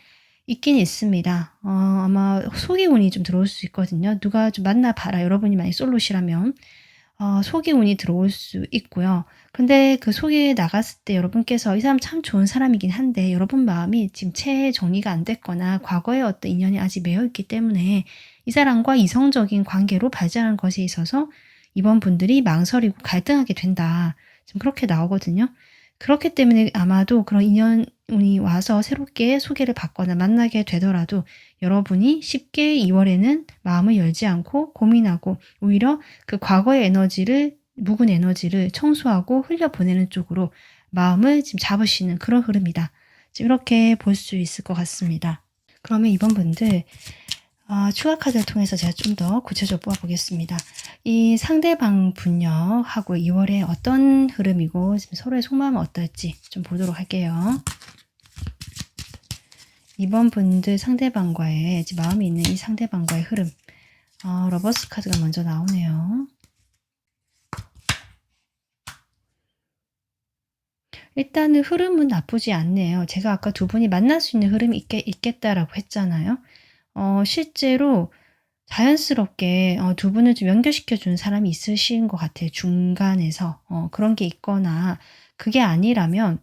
있긴 있습니다. 아마 소개 운이 좀 들어올 수 있거든요. 누가 좀 만나봐라. 여러분이 만약 솔로시라면 소개 운이 들어올 수 있고요. 근데 그 소개에 나갔을 때 여러분께서 이 사람 참 좋은 사람이긴 한데 여러분 마음이 지금 채 정리가 안 됐거나 과거의 어떤 인연이 아직 매여 있기 때문에 이 사람과 이성적인 관계로 발전하는 것에 있어서 이번 분들이 망설이고 갈등하게 된다. 지금 그렇게 나오거든요. 그렇기 때문에 아마도 그런 인연운이 와서 새롭게 소개를 받거나 만나게 되더라도 여러분이 쉽게 2월에는 마음을 열지 않고 고민하고 오히려 그 과거의 에너지를 묵은 에너지를 청소하고 흘려보내는 쪽으로 마음을 지금 잡으시는 그런 흐름이다. 지금 이렇게 볼 수 있을 것 같습니다. 그러면 이번 분들 추가 카드를 통해서 제가 좀 더 구체적으로 뽑아보겠습니다. 이 상대방 분녀하고 2월에 어떤 흐름이고 지금 서로의 속마음은 어떨지 좀 보도록 할게요. 이번 분들 상대방과의 마음이 있는 이 상대방과의 흐름. 러버스 카드가 먼저 나오네요. 일단은 흐름은 나쁘지 않네요. 제가 아까 두 분이 만날 수 있는 흐름이 있겠다라고 했잖아요. 실제로 자연스럽게 두 분을 좀 연결시켜 주는 사람이 있으신 것 같아요. 중간에서 그런 게 있거나 그게 아니라면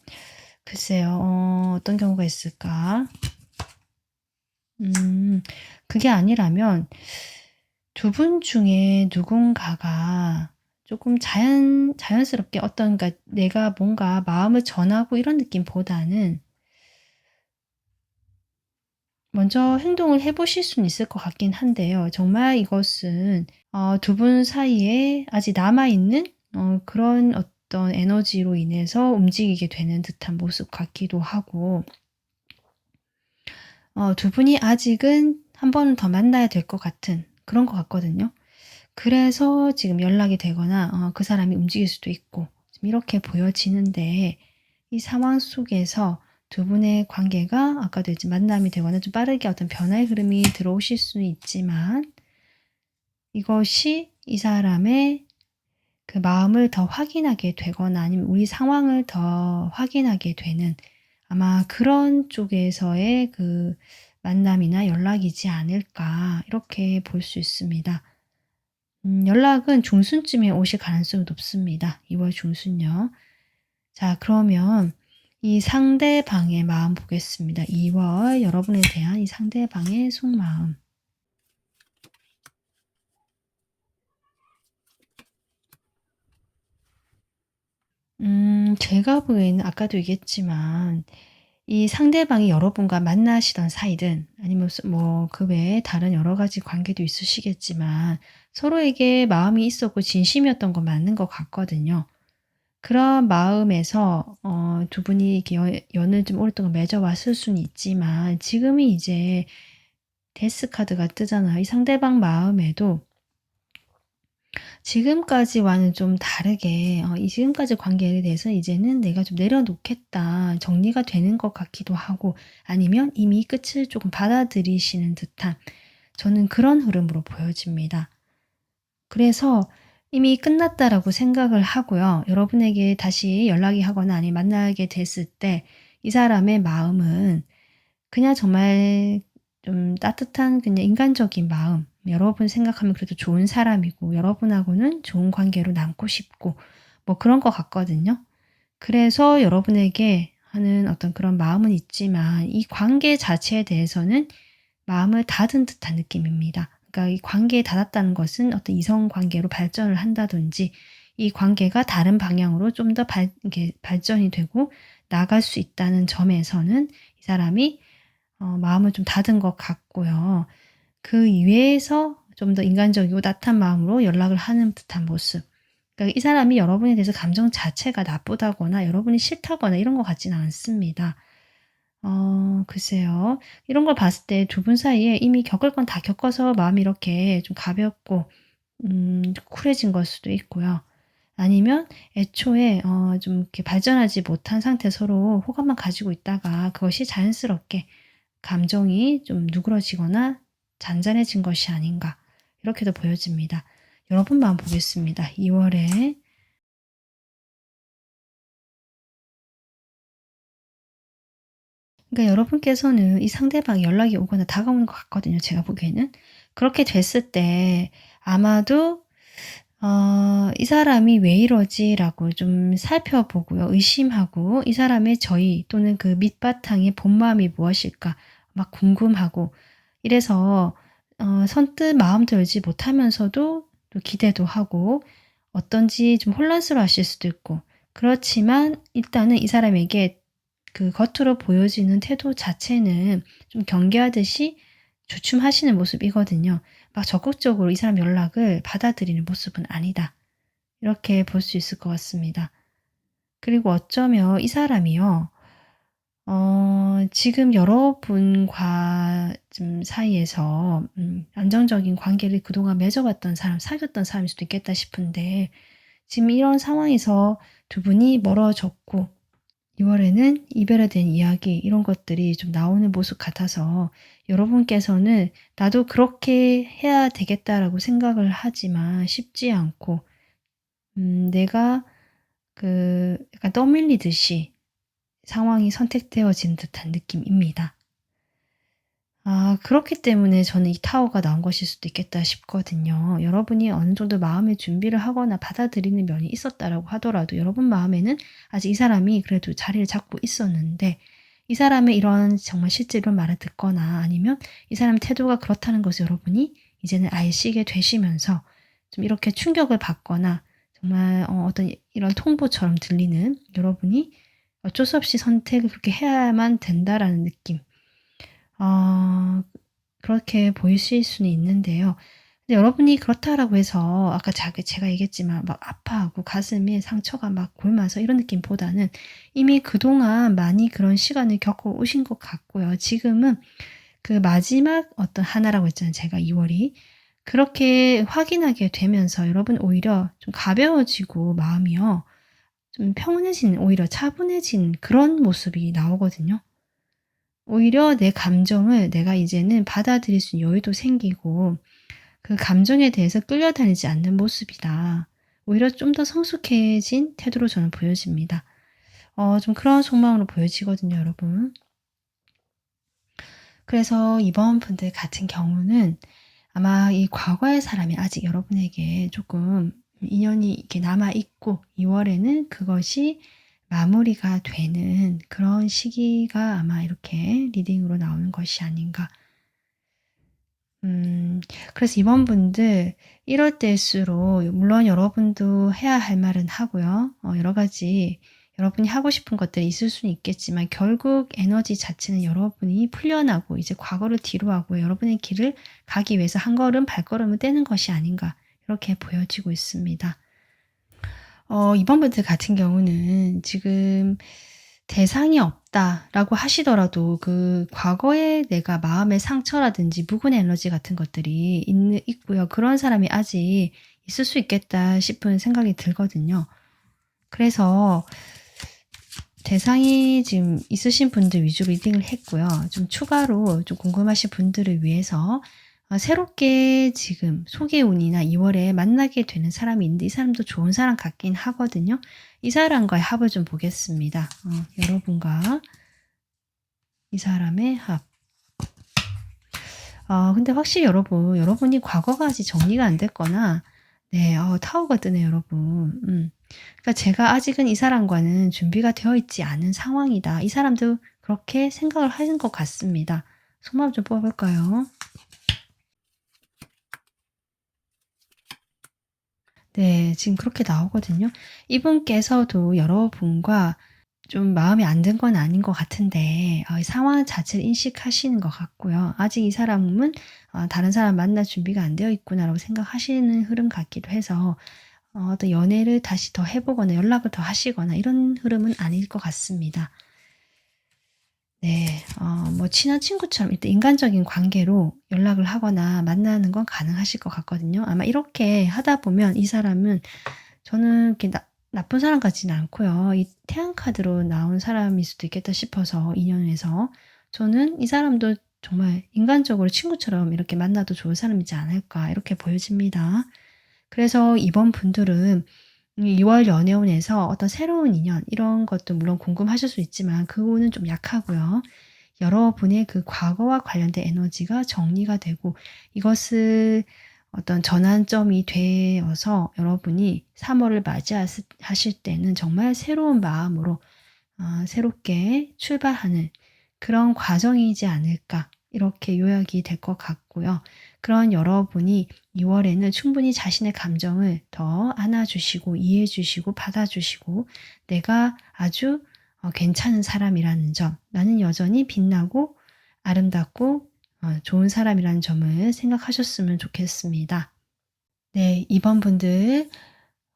글쎄요. 어떤 경우가 있을까? 그게 아니라면 두 분 중에 누군가가 조금 자연스럽게 어떤 그러니까 내가 뭔가 마음을 전하고 이런 느낌보다는 먼저 행동을 해 보실 수는 있을 것 같긴 한데요. 정말 이것은 두 분 사이에 아직 남아 있는 그런 어떤 에너지로 인해서 움직이게 되는 듯한 모습 같기도 하고 두 분이 아직은 한 번은 더 만나야 될 것 같은 그런 것 같거든요. 그래서 지금 연락이 되거나 그 사람이 움직일 수도 있고 지금 이렇게 보여지는데 이 상황 속에서 두 분의 관계가 아까도 이제 만남이 되거나 좀 빠르게 어떤 변화의 흐름이 들어오실 수는 있지만 이것이 이 사람의 그 마음을 더 확인하게 되거나 아니면 우리 상황을 더 확인하게 되는 아마 그런 쪽에서의 그 만남이나 연락이지 않을까 이렇게 볼 수 있습니다. 연락은 중순쯤에 오실 가능성이 높습니다. 2월 중순요. 자, 그러면 이 상대방의 마음 보겠습니다. 2월 여러분에 대한 이 상대방의 속마음. 제가 보기에는 아까도 얘기했지만 이 상대방이 여러분과 만나시던 사이든 아니면 뭐 그 외에 다른 여러 가지 관계도 있으시겠지만 서로에게 마음이 있었고 진심이었던 건 맞는 것 같거든요. 그런 마음에서 두 분이 이렇게 연을 좀 오랫동안 맺어왔을 수는 있지만 지금이 이제 데스 카드가 뜨잖아요. 이 상대방 마음에도 지금까지와는 좀 다르게 이 지금까지 관계에 대해서 이제는 내가 좀 내려놓겠다. 정리가 되는 것 같기도 하고 아니면 이미 끝을 조금 받아들이시는 듯한 저는 그런 흐름으로 보여집니다. 그래서 이미 끝났다라고 생각을 하고요. 여러분에게 다시 연락이 하거나 아니면 만나게 됐을 때 이 사람의 마음은 그냥 정말 좀 따뜻한 그냥 인간적인 마음, 여러분 생각하면 그래도 좋은 사람이고 여러분하고는 좋은 관계로 남고 싶고 뭐 그런 것 같거든요. 그래서 여러분에게 하는 어떤 그런 마음은 있지만 이 관계 자체에 대해서는 마음을 닫은 듯한 느낌입니다. 그러니까 이 관계에 닫았다는 것은 어떤 이성 관계로 발전을 한다든지 이 관계가 다른 방향으로 좀 더 발전이 되고 나갈 수 있다는 점에서는 이 사람이 마음을 좀 닫은 것 같고요. 그 이외에서 좀 더 인간적이고 따뜻한 마음으로 연락을 하는 듯한 모습. 그러니까 이 사람이 여러분에 대해서 감정 자체가 나쁘다거나 여러분이 싫다거나 이런 것 같지는 않습니다. 글쎄요. 이런 걸 봤을 때 두 분 사이에 이미 겪을 건 다 겪어서 마음이 이렇게 좀 가볍고 쿨해진 걸 수도 있고요. 아니면 애초에 좀 이렇게 발전하지 못한 상태 서로 호감만 가지고 있다가 그것이 자연스럽게 감정이 좀 누그러지거나 잔잔해진 것이 아닌가 이렇게도 보여집니다. 여러분 마음 보겠습니다. 2월에 그러니까 여러분께서는 이 상대방이 연락이 오거나 다가오는 것 같거든요, 제가 보기에는. 그렇게 됐을 때 아마도 '이 사람이 왜 이러지?'라고 좀 살펴보고요. 의심하고 이 사람의 저의 또는 그 밑바탕의 본 마음이 무엇일까 막 궁금하고 이래서 선뜻 마음도 열지 못하면서도 또 기대도 하고 어떤지 좀 혼란스러워하실 수도 있고 그렇지만 일단은 이 사람에게 그 겉으로 보여지는 태도 자체는 좀 경계하듯이 주춤하시는 모습이거든요. 막 적극적으로 이 사람 연락을 받아들이는 모습은 아니다. 이렇게 볼 수 있을 것 같습니다. 그리고 어쩌면 이 사람이요. 지금 여러분과 좀 사이에서 안정적인 관계를 그동안 맺어왔던 사람, 사귀었던 사람일 수도 있겠다 싶은데 지금 이런 상황에서 두 분이 멀어졌고 2월에는 이별에 대한 이야기 이런 것들이 좀 나오는 모습 같아서 여러분께서는 '나도 그렇게 해야 되겠다.'라고 생각을 하지만 쉽지 않고 내가 그 약간 떠밀리듯이 상황이 선택되어진 듯한 느낌입니다. 그렇기 때문에 저는 이 타워가 나온 것일 수도 있겠다 싶거든요. 여러분이 어느 정도 마음의 준비를 하거나 받아들이는 면이 있었다라고 하더라도 여러분 마음에는 아직 이 사람이 그래도 자리를 잡고 있었는데 이 사람의 이런 정말 실제 이런 말을 듣거나 아니면 이 사람의 태도가 그렇다는 것을 여러분이 이제는 아시게 되시면서 좀 이렇게 충격을 받거나 정말 어떤 이런 통보처럼 들리는 여러분이 어쩔 수 없이 선택을 그렇게 해야만 된다라는 느낌. 아 그렇게 보이실 수는 있는데요. 근데 여러분이 그렇다라고 해서 아까 제가 얘기했지만 막 아파하고 가슴에 상처가 막 골마서 이런 느낌보다는 이미 그동안 많이 그런 시간을 겪어 오신 것 같고요. 지금은 그 마지막 어떤 하나라고 했잖아요, 제가 2 월이. 그렇게 확인하게 되면서 여러분 오히려 좀 가벼워지고 마음이요. 좀 평온해진 오히려 차분해진 그런 모습이 나오거든요. 오히려 내 감정을 내가 이제는 받아들일 수 있는 여유도 생기고 그 감정에 대해서 끌려다니지 않는 모습이다. 오히려 좀 더 성숙해진 태도로 저는 보여집니다. 좀 그런 속마음으로 보여지거든요, 여러분. 그래서 이번 분들 같은 경우는 아마 이 과거의 사람이 아직 여러분에게 조금 인연이 이렇게 남아 있고 2 월에는 그것이 마무리가 되는 그런 시기가 아마 이렇게 리딩으로 나오는 것이 아닌가. 그래서 이번 분들 이럴 때일수록 물론 여러분도 해야 할 말은 하고요. 여러 가지 여러분이 하고 싶은 것들이 있을 수는 있겠지만 결국 에너지 자체는 여러분이 풀려나고 이제 과거를 뒤로 하고 여러분의 길을 가기 위해서 한 걸음 발걸음을 떼는 것이 아닌가 이렇게 보여지고 있습니다. 이번 분들 같은 경우는 지금 대상이 없다라고 하시더라도 그 과거에 내가 마음의 상처라든지 묵은 에너지 같은 것들이 있고요. 그런 사람이 아직 있을 수 있겠다 싶은 생각이 들거든요. 그래서 대상이 지금 있으신 분들 위주로 리딩을 했고요. 좀 추가로 좀 궁금하신 분들을 위해서 새롭게 지금 소개운이나 2 월에 만나게 되는 사람이 있는데 이 사람도 좋은 사람 같긴 하거든요. 이 사람과의 합을 좀 보겠습니다. 여러분과 이 사람의 합. 근데 확실히 여러분이 과거가 아직 정리가 안 됐거나, 네, 타워가 뜨네요, 여러분. 그러니까 제가 아직은 이 사람과는 준비가 되어 있지 않은 상황이다. 이 사람도 그렇게 생각을 하는 것 같습니다. 속마음 좀 뽑아볼까요? 네, 지금 그렇게 나오거든요. 이분께서도 여러분과 좀 마음이 안 든 건 아닌 것 같은데, 이 상황 자체를 인식하시는 것 같고요. 아직 이 사람은 다른 사람 만날 준비가 안 되어 있구나라고 생각하시는 흐름 같기도 해서, 또 연애를 다시 더 해보거나 연락을 더 하시거나 이런 흐름은 아닐 것 같습니다. 네, 뭐 친한 친구처럼 일단 인간적인 관계로 연락을 하거나 만나는 건 가능하실 것 같거든요. 아마 이렇게 하다 보면 이 사람은 저는 이렇게 나쁜 사람 같지는 않고요. 이 태양 카드로 나온 사람일 수도 있겠다 싶어서 인연에서 저는 이 사람도 정말 인간적으로 친구처럼 이렇게 만나도 좋은 사람이지 않을까 이렇게 보여집니다. 그래서 이번 분들은 2월 연애운에서 어떤 새로운 인연 이런 것도 물론 궁금하실 수 있지만 그거는 좀 약하고요. 여러분의 그 과거와 관련된 에너지가 정리가 되고 이것을 어떤 전환점이 되어서 여러분이 3월을 맞이하실 때는 정말 새로운 마음으로 새롭게 출발하는 그런 과정이지 않을까 이렇게 요약이 될 것 같고요. 그런 여러분이 2월에는 충분히 자신의 감정을 더 안아주시고 이해해주시고 받아주시고 내가 아주 괜찮은 사람이라는 점, 나는 여전히 빛나고 아름답고 좋은 사람이라는 점을 생각하셨으면 좋겠습니다. 네, 2번 분들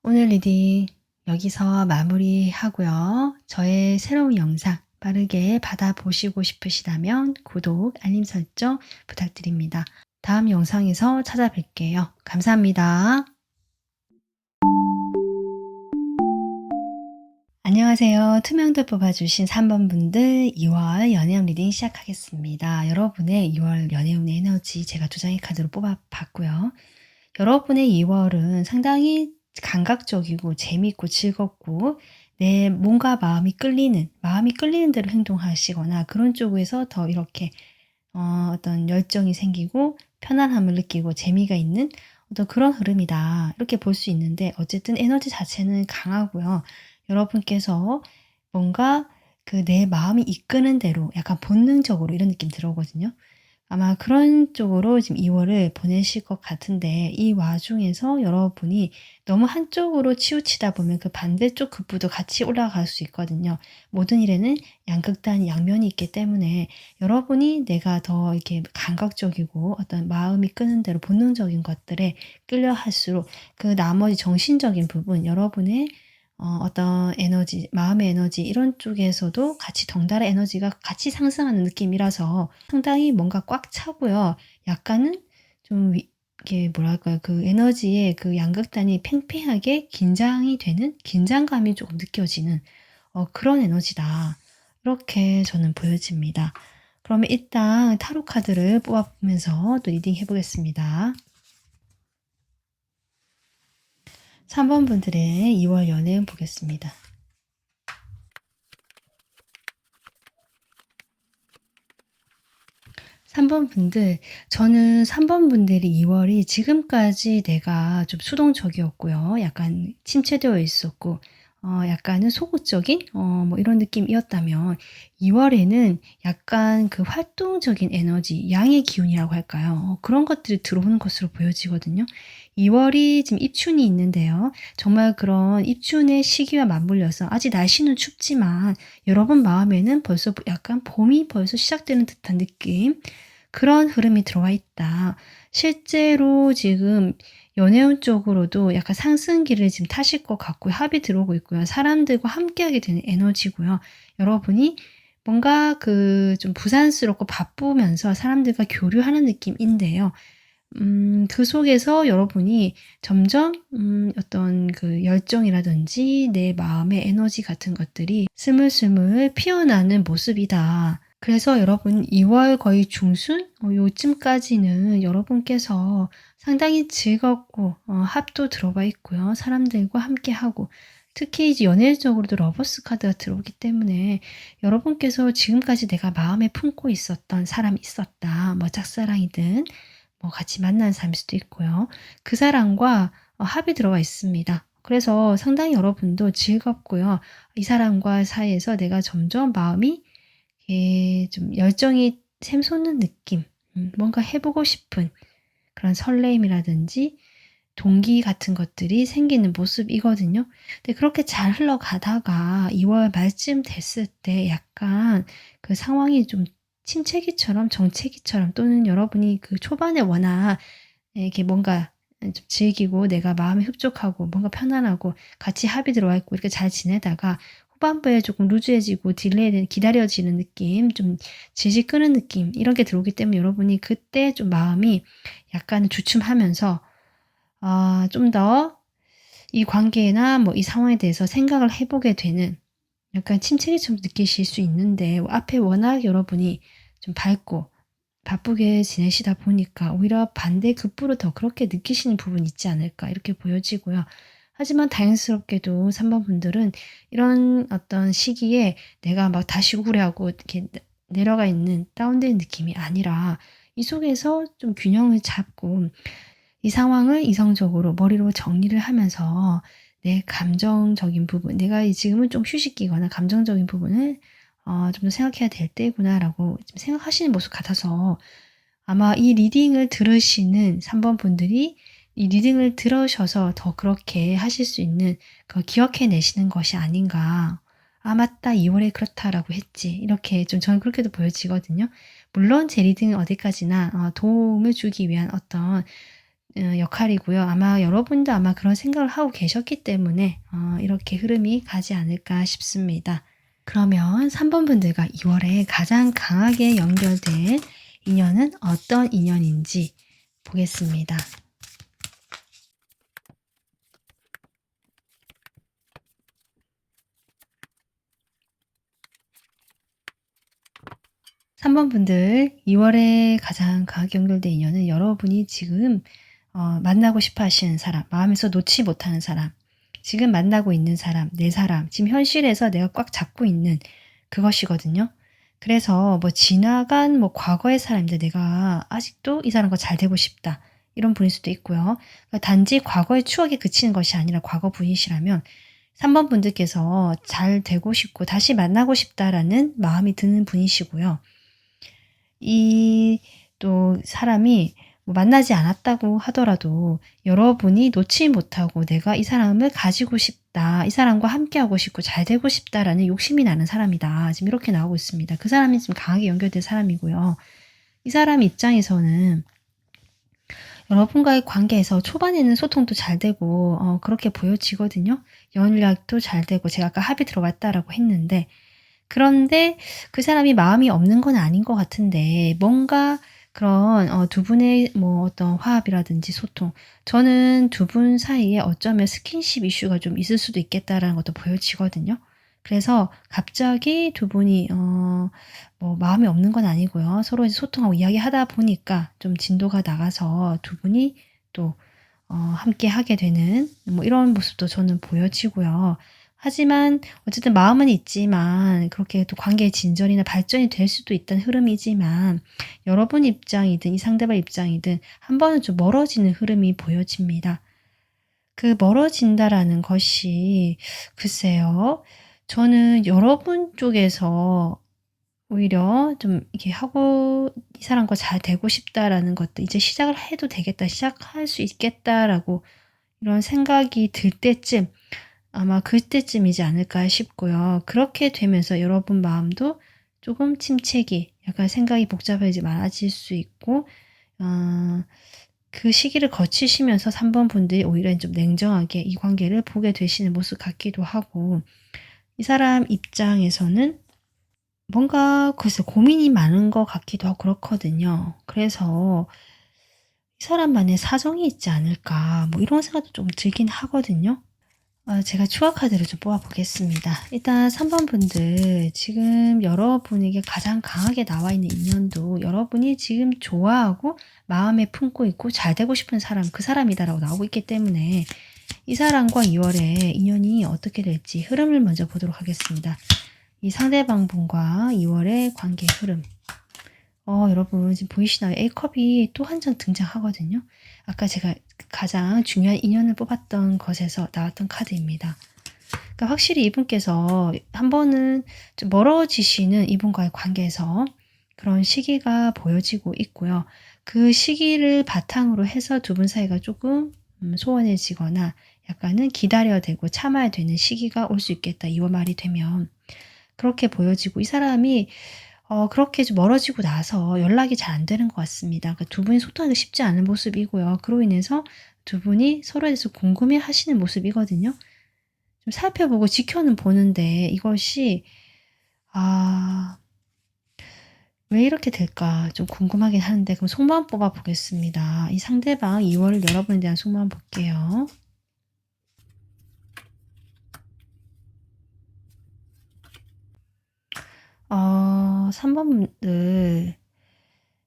오늘 리딩 여기서 마무리하고요. 저의 새로운 영상 빠르게 받아보시고 싶으시다면 구독, 알림 설정 부탁드립니다. 다음 영상에서 찾아뵐게요. 감사합니다. 안녕하세요. 투명도 뽑아주신 3번 분들 2월 연애운 리딩 시작하겠습니다. 여러분의 2월 연애운의 에너지 제가 두 장의 카드로 뽑아봤고요. 여러분의 2월은 상당히 감각적이고 재미있고 즐겁고 내 뭔가 마음이 끌리는 대로 행동하시거나 그런 쪽에서 더 이렇게 어떤 열정이 생기고 편안함을 느끼고 재미가 있는 어떤 그런 흐름이다. 이렇게 볼 수 있는데 어쨌든 에너지 자체는 강하고요. 여러분께서 뭔가 그 내 마음이 이끄는 대로 약간 본능적으로 이런 느낌 들어오거든요. 아마 그런 쪽으로 지금 2월을 보내실 것 같은데 이 와중에서 여러분이 너무 한쪽으로 치우치다 보면 그 반대쪽 급부도 같이 올라갈 수 있거든요. 모든 일에는 양극단, 양면이 있기 때문에 여러분이 내가 더 이렇게 감각적이고 어떤 마음이 끄는 대로 본능적인 것들에 끌려 할수록 그 나머지 정신적인 부분, 여러분의 어떤 에너지, 마음의 에너지 이런 쪽에서도 같이 덩달아 에너지가 같이 상승하는 느낌이라서 상당히 뭔가 꽉 차고요. 약간은 좀 이게 뭐랄까요. 그 에너지의 그 양극단이 팽팽하게 긴장이 되는 긴장감이 조금 느껴지는 그런 에너지다. 이렇게 저는 보여집니다. 그러면 일단 타로 카드를 뽑아보면서 또 리딩 해보겠습니다. 3번 분들의 2월 연애운 보겠습니다. 3번 분들, 저는 3번 분들이 2월이 지금까지 내가 좀 수동적이었고요. 약간 침체되어 있었고, 약간은 소극적인, 뭐 이런 느낌이었다면, 2월에는 약간 그 활동적인 에너지, 양의 기운이라고 할까요? 그런 것들이 들어오는 것으로 보여지거든요. 2월이 지금 입춘이 있는데요. 정말 그런 입춘의 시기와 맞물려서 아직 날씨는 춥지만 여러분 마음에는 벌써 약간 봄이 벌써 시작되는 듯한 느낌, 그런 흐름이 들어와 있다. 실제로 지금 연애운 쪽으로도 약간 상승기를 지금 타실 것 같고요. 합이 들어오고 있고요. 사람들과 함께하게 되는 에너지고요. 여러분이 뭔가 그 좀 부산스럽고 바쁘면서 사람들과 교류하는 느낌인데요. 그 속에서 여러분이 점점 어떤 그 열정이라든지 내 마음의 에너지 같은 것들이 스물스물 피어나는 모습이다. 그래서 여러분 2월 거의 중순 요쯤까지는 여러분께서 상당히 즐겁고 합도 들어가 있고요. 사람들과 함께하고 특히 이제 연애적으로도 러버스 카드가 들어오기 때문에 여러분께서 지금까지 내가 마음에 품고 있었던 사람이 있었다. 뭐 짝사랑이든 뭐 같이 만나는 사람일 수도 있고요. 그 사람과 합이 들어와 있습니다. 그래서 상당히 여러분도 즐겁고요. 이 사람과 사이에서 내가 점점 마음이 좀 열정이 샘솟는 느낌, 뭔가 해보고 싶은 그런 설레임이라든지 동기 같은 것들이 생기는 모습이거든요. 근데 그렇게 잘 흘러가다가 2월 말쯤 됐을 때 약간 그 상황이 좀 침체기처럼 정체기처럼 또는 여러분이 그 초반에 워낙 이렇게 뭔가 좀 즐기고 내가 마음이 흡족하고 뭔가 편안하고 같이 합이 들어와 있고 이렇게 잘 지내다가 후반부에 조금 루즈해지고 딜레이된 기다려지는 느낌, 좀 질질 끄는 느낌 이런 게 들어오기 때문에 여러분이 그때 좀 마음이 약간 주춤하면서 좀 더 이 관계나 뭐 이 상황에 대해서 생각을 해보게 되는 약간 침체기처럼 느끼실 수 있는데 앞에 워낙 여러분이 좀 밝고 바쁘게 지내시다 보니까 오히려 반대급부로 더 그렇게 느끼시는 부분이 있지 않을까 이렇게 보여지고요. 하지만 다행스럽게도 3번 분들은 이런 어떤 시기에 내가 막 다시 우울해하고 이렇게 내려가 있는 다운된 느낌이 아니라 이 속에서 좀 균형을 잡고 이 상황을 이성적으로 머리로 정리를 하면서 내 감정적인 부분, 내가 지금은 좀 휴식기거나 감정적인 부분을 좀 더 생각해야 될 때구나라고 좀 생각하시는 모습 같아서 아마 이 리딩을 들으시는 3번 분들이 이 리딩을 들으셔서 더 그렇게 하실 수 있는 그 기억해내시는 것이 아닌가. 아, 맞다. 2월에 그렇다라고 했지. 이렇게 좀 저는 그렇게도 보여지거든요. 물론 제 리딩은 어디까지나 도움을 주기 위한 어떤 역할이고요. 아마 여러분도 아마 그런 생각을 하고 계셨기 때문에 이렇게 흐름이 가지 않을까 싶습니다. 그러면 3번 분들과 2월에 가장 강하게 연결된 인연은 어떤 인연인지 보겠습니다. 삼 번 분들 2월에 가장 강하게 연결된 인연은 여러분이 지금 만나고 싶어 하시는 사람, 마음에서 놓지 못하는 사람, 지금 만나고 있는 사람, 내 사람, 지금 현실에서 내가 꽉 잡고 있는 그것이거든요. 그래서 뭐 지나간 뭐 과거의 사람인데 내가 아직도 이 사람과 잘 되고 싶다. 이런 분일 수도 있고요. 그러니까 단지 과거의 추억에 그치는 것이 아니라 과거 분이시라면 3번 분들께서 잘 되고 싶고 다시 만나고 싶다라는 마음이 드는 분이시고요. 이 또 사람이 뭐 만나지 않았다고 하더라도 여러분이 놓지 못하고 내가 이 사람을 가지고 싶다. 이 사람과 함께하고 싶고 잘 되고 싶다라는 욕심이 나는 사람이다. 지금 이렇게 나오고 있습니다. 그 사람이 좀 강하게 연결된 사람이고요. 이 사람 입장에서는 여러분과의 관계에서 초반에는 소통도 잘 되고 그렇게 보여지거든요. 연락도 잘 되고 제가 아까 합의 들어왔다라고 했는데 그런데 그 사람이 마음이 없는 건 아닌 것 같은데 뭔가 그런 두 분의 뭐 어떤 화합이라든지 소통 저는 두 분 사이에 어쩌면 스킨십 이슈가 좀 있을 수도 있겠다라는 것도 보여지거든요. 그래서 갑자기 두 분이 뭐 마음이 없는 건 아니고요. 서로 이제 소통하고 이야기하다 보니까 좀 진도가 나가서 두 분이 또 함께 하게 되는 뭐 이런 모습도 저는 보여지고요. 하지만 어쨌든 마음은 있지만 그렇게 또 관계의 진전이나 발전이 될 수도 있다는 흐름이지만 여러분 입장이든 이 상대방 입장이든 한 번은 좀 멀어지는 흐름이 보여집니다. 그 멀어진다라는 것이 글쎄요. 저는 여러분 쪽에서 오히려 좀 이렇게 하고 '이 사람과 잘 되고 싶다.'라는 것도 '이제 시작을 해도 되겠다. 시작할 수 있겠다.'라고 이런 생각이 들 때쯤 아마 그때쯤이지 않을까 싶고요. 그렇게 되면서 여러분 마음도 조금 침체기 약간 생각이 복잡해지 많아질 수 있고 그 시기를 거치시면서 3번 분들이 오히려 좀 냉정하게 이 관계를 보게 되시는 모습 같기도 하고 이 사람 입장에서는 뭔가 글쎄 고민이 많은 것 같기도 하고 그렇거든요. 그래서 '이 사람만의 사정이 있지 않을까.' 뭐 이런 생각도 좀 들긴 하거든요. 제가 추가 카드를 좀 뽑아 보겠습니다. 일단 3번 분들 지금 여러분에게 가장 강하게 나와 있는 인연도 여러분이 지금 좋아하고 마음에 품고 있고 잘 되고 싶은 사람 그 사람이다라고 나오고 있기 때문에 이 사람과 2월에 인연이 어떻게 될지 흐름을 먼저 보도록 하겠습니다. 이 상대방 분과 2월의 관계 흐름. 여러분 지금 보이시나요? A컵이 또 한 장 등장하거든요. 아까 제가 가장 중요한 인연을 뽑았던 것에서 나왔던 카드입니다. 그러니까 확실히 이분께서 한 번은 좀 멀어지시는 이분과의 관계에서 그런 시기가 보여지고 있고요. 그 시기를 바탕으로 해서 두 분 사이가 조금 소원해지거나 약간은 기다려야 되고 참아야 되는 시기가 올 수 있겠다. 2월 말이 되면. 그렇게 보여지고 이 사람이 그렇게 좀 멀어지고 나서 연락이 잘 안 되는 것 같습니다. 그러니까 두 분이 소통하기 쉽지 않은 모습이고요. 그로 인해서 두 분이 서로에 대해서 궁금해 하시는 모습이거든요. 좀 살펴보고 지켜는 보는데 이것이 왜 이렇게 될까 좀 궁금하긴 하는데 그럼 속마음 뽑아 보겠습니다. 이 상대방 2월 여러분에 대한 속마음 볼게요. 3번 분들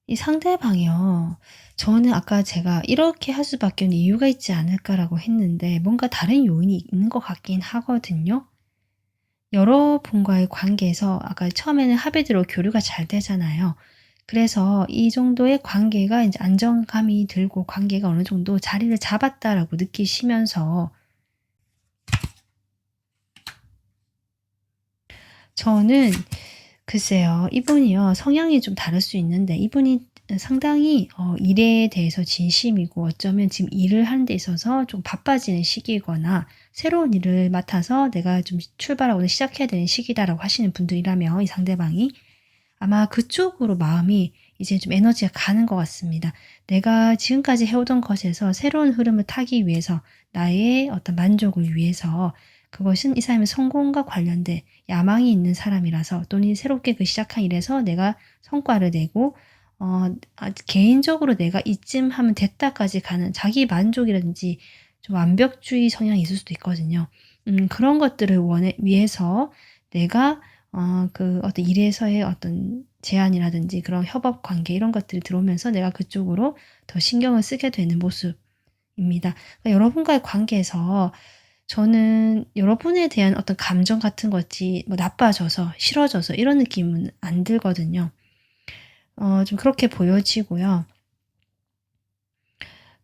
이 상대방이요. 저는 아까 제가 이렇게 할 수밖에 없는 이유가 있지 않을까라고 했는데 뭔가 다른 요인이 있는 것 같긴 하거든요. 여러분과의 관계에서 아까 처음에는 합의대로 교류가 잘 되잖아요. 그래서 이 정도의 관계가 이제 안정감이 들고 관계가 어느 정도 자리를 잡았다라고 느끼시면서 저는 글쎄요. 이분이요. 성향이 좀 다를 수 있는데 이분이 상당히 일에 대해서 진심이고 어쩌면 지금 일을 하는 데 있어서 좀 바빠지는 시기거나 새로운 일을 맡아서 내가 좀 출발하고 시작해야 되는 시기다라고 하시는 분들이라면 이 상대방이 아마 그쪽으로 마음이 이제 좀 에너지가 가는 것 같습니다. 내가 지금까지 해오던 것에서 새로운 흐름을 타기 위해서 나의 어떤 만족을 위해서 그것은 이 사람의 성공과 관련된 야망이 있는 사람이라서 또는 새롭게 그 시작한 일에서 내가 성과를 내고 개인적으로 내가 이쯤 하면 됐다까지 가는 자기 만족이라든지 좀 완벽주의 성향이 있을 수도 있거든요. 그런 것들을 위해서 내가 그 어떤 일에서의 어떤 제안이라든지 그런 협업 관계 이런 것들이 들어오면서 내가 그쪽으로 더 신경을 쓰게 되는 모습입니다. 그러니까 여러분과의 관계에서 저는 여러분에 대한 어떤 감정 같은 것이 뭐 나빠져서 싫어져서 이런 느낌은 안 들거든요. 좀 그렇게 보여지고요.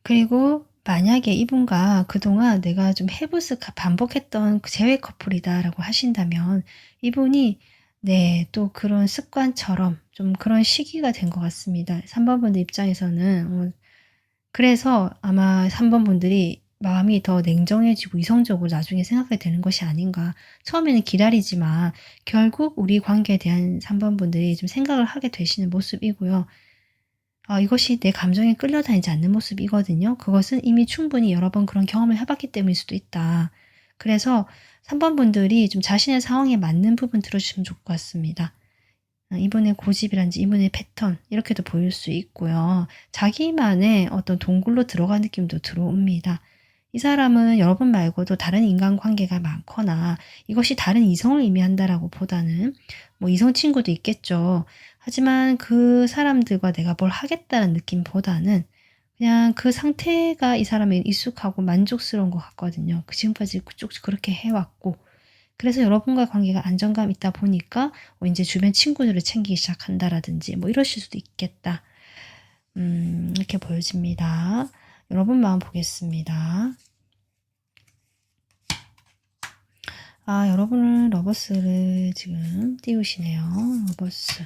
그리고 만약에 이분과 그동안 내가 좀 해부스 반복했던 그 재회 커플이다라고 하신다면 이분이 네, 또 그런 습관처럼 좀 그런 시기가 된 것 같습니다. 3번 분들 입장에서는 그래서 아마 3번 분들이 마음이 더 냉정해지고 이성적으로 나중에 생각하게 되는 것이 아닌가. 처음에는 기다리지만 결국 우리 관계에 대한 3번 분들이 좀 생각을 하게 되시는 모습이고요. 이것이 내 감정에 끌려다니지 않는 모습이거든요. 그것은 이미 충분히 여러 번 그런 경험을 해봤기 때문일 수도 있다. 그래서 3번 분들이 좀 자신의 상황에 맞는 부분 들어주시면 좋을 것 같습니다. 이분의 고집이란지 이분의 패턴 이렇게도 보일 수 있고요. 자기만의 어떤 동굴로 들어간 느낌도 들어옵니다. 이 사람은 여러분 말고도 다른 인간관계가 많거나 이것이 다른 이성을 의미한다라고 보다는 뭐 이성 친구도 있겠죠. 하지만 그 사람들과 내가 뭘 하겠다는 느낌보다는 그냥 그 상태가 이 사람에 익숙하고 만족스러운 것 같거든요. 지금까지 쭉 그렇게 해왔고 그래서 여러분과 관계가 안정감 있다 보니까 이제 주변 친구들을 챙기기 시작한다라든지 뭐 이러실 수도 있겠다. 이렇게 보여집니다. 여러분 마음 보겠습니다. 여러분은 러버스를 지금 띄우시네요. 러버스.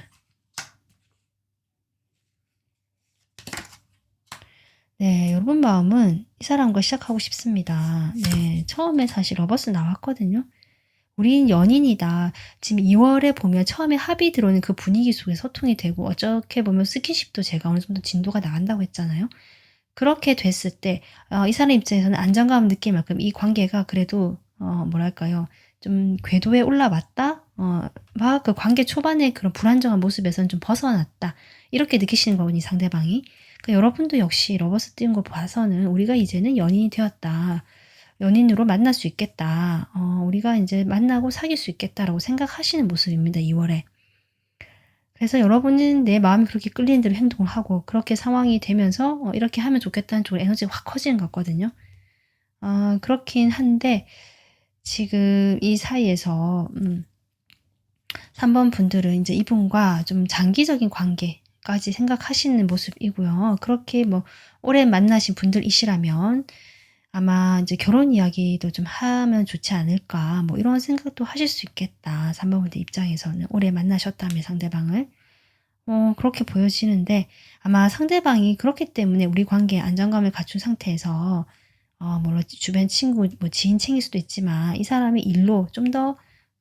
네, 여러분 마음은 이 사람과 시작하고 싶습니다. 네, 처음에 사실 러버스 나왔거든요. 우린 연인이다. 지금 2월에 보면 처음에 합의 들어오는 그 분위기 속에 소통이 되고 어떻게 보면 스킨십도 제가 어느 정도 진도가 나간다고 했잖아요. 그렇게 됐을 때 이 사람 입장에서는 안정감을 느낄 만큼 이 관계가 그래도 뭐랄까요. 좀 궤도에 올라왔다. 막 그 관계 초반에 그런 불안정한 모습에서는 좀 벗어났다. 이렇게 느끼시는 거군요, 상대방이. 여러분도 역시 러버스 띄운 거 봐서는 우리가 이제는 연인이 되었다. 연인으로 만날 수 있겠다. 우리가 이제 만나고 사귈 수 있겠다라고 생각하시는 모습입니다. 2월에. 그래서 여러분은 내 마음이 그렇게 끌리는 대로 행동을 하고 그렇게 상황이 되면서 이렇게 하면 좋겠다는 쪽으로 에너지가 확 커지는 것 같거든요. 그렇긴 한데 지금 이 사이에서 3번 분들은 이제 이분과 좀 장기적인 관계까지 생각하시는 모습이고요. 그렇게 뭐 오래 만나신 분들이시라면 아마 이제 '결혼 이야기도 좀 하면 좋지 않을까.' 뭐 이런 생각도 하실 수 있겠다. 3번 분들 입장에서는 오래 만나셨다면 상대방을. 그렇게 보여지는데 아마 상대방이 그렇기 때문에 우리 관계에 안정감을 갖춘 상태에서 물론 주변 친구 뭐 지인 챙길 수도 있지만 이 사람이 일로 좀 더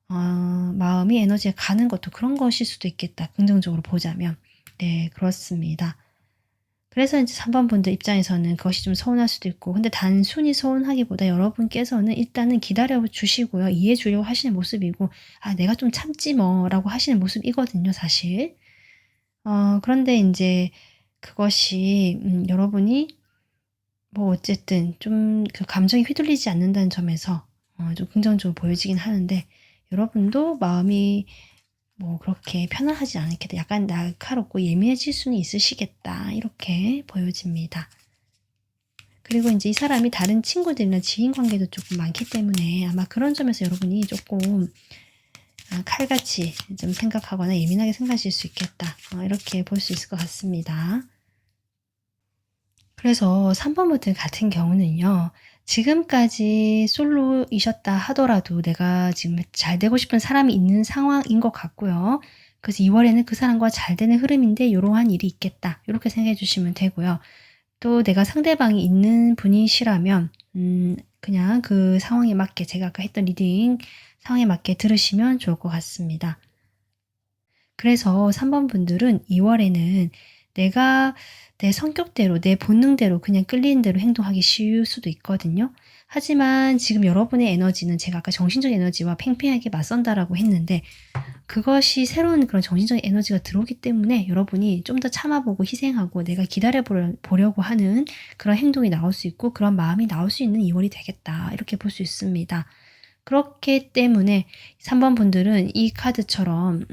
마음이 에너지가 가는 것도 그런 것일 수도 있겠다, 긍정적으로 보자면. 네, 그렇습니다. 그래서 이제 3번 분들 입장에서는 그것이 좀 서운할 수도 있고, 근데 단순히 서운하기보다 여러분께서는 일단은 기다려 주시고요. 이해해 주려고 하시는 모습이고 '아 내가 좀 참지 뭐.'라고 하시는 모습이거든요 사실. 그런데 이제 그것이 여러분이 뭐 어쨌든 좀 그 감정이 휘둘리지 않는다는 점에서 좀 긍정적으로 보여지긴 하는데, 여러분도 마음이 뭐 그렇게 편안하지 않게 약간 날카롭고 예민해질 수는 있으시겠다, 이렇게 보여집니다. 그리고 이제 이 사람이 다른 친구들이나 지인 관계도 조금 많기 때문에 아마 그런 점에서 여러분이 조금 칼같이 좀 생각하거나 예민하게 생각하실 수 있겠다, 이렇게 볼 수 있을 것 같습니다. 그래서 3번 분들 같은 경우는요. 지금까지 솔로이셨다 하더라도 내가 지금 잘 되고 싶은 사람이 있는 상황인 것 같고요. 그래서 2 월에는 그 사람과 잘 되는 흐름인데 요러한 일이 있겠다, 요렇게 생각해 주시면 되고요. 또 내가 상대방이 있는 분이시라면 그냥 그 상황에 맞게, 제가 아까 했던 리딩 상황에 맞게 들으시면 좋을 것 같습니다. 그래서 3번 분들은 2 월에는 내가 내 성격대로 내 본능대로 그냥 끌리는 대로 행동하기 쉬울 수도 있거든요. 하지만 지금 여러분의 에너지는 제가 아까 정신적인 에너지와 팽팽하게 맞선다라고 했는데, 그것이 새로운 그런 정신적인 에너지가 들어오기 때문에 여러분이 좀 더 참아 보고 희생하고 내가 기다려 보려고 하는 그런 행동이 나올 수 있고 그런 마음이 나올 수 있는 2 월이 되겠다, 이렇게 볼 수 있습니다. 그렇기 때문에 3번 분들은 이 카드처럼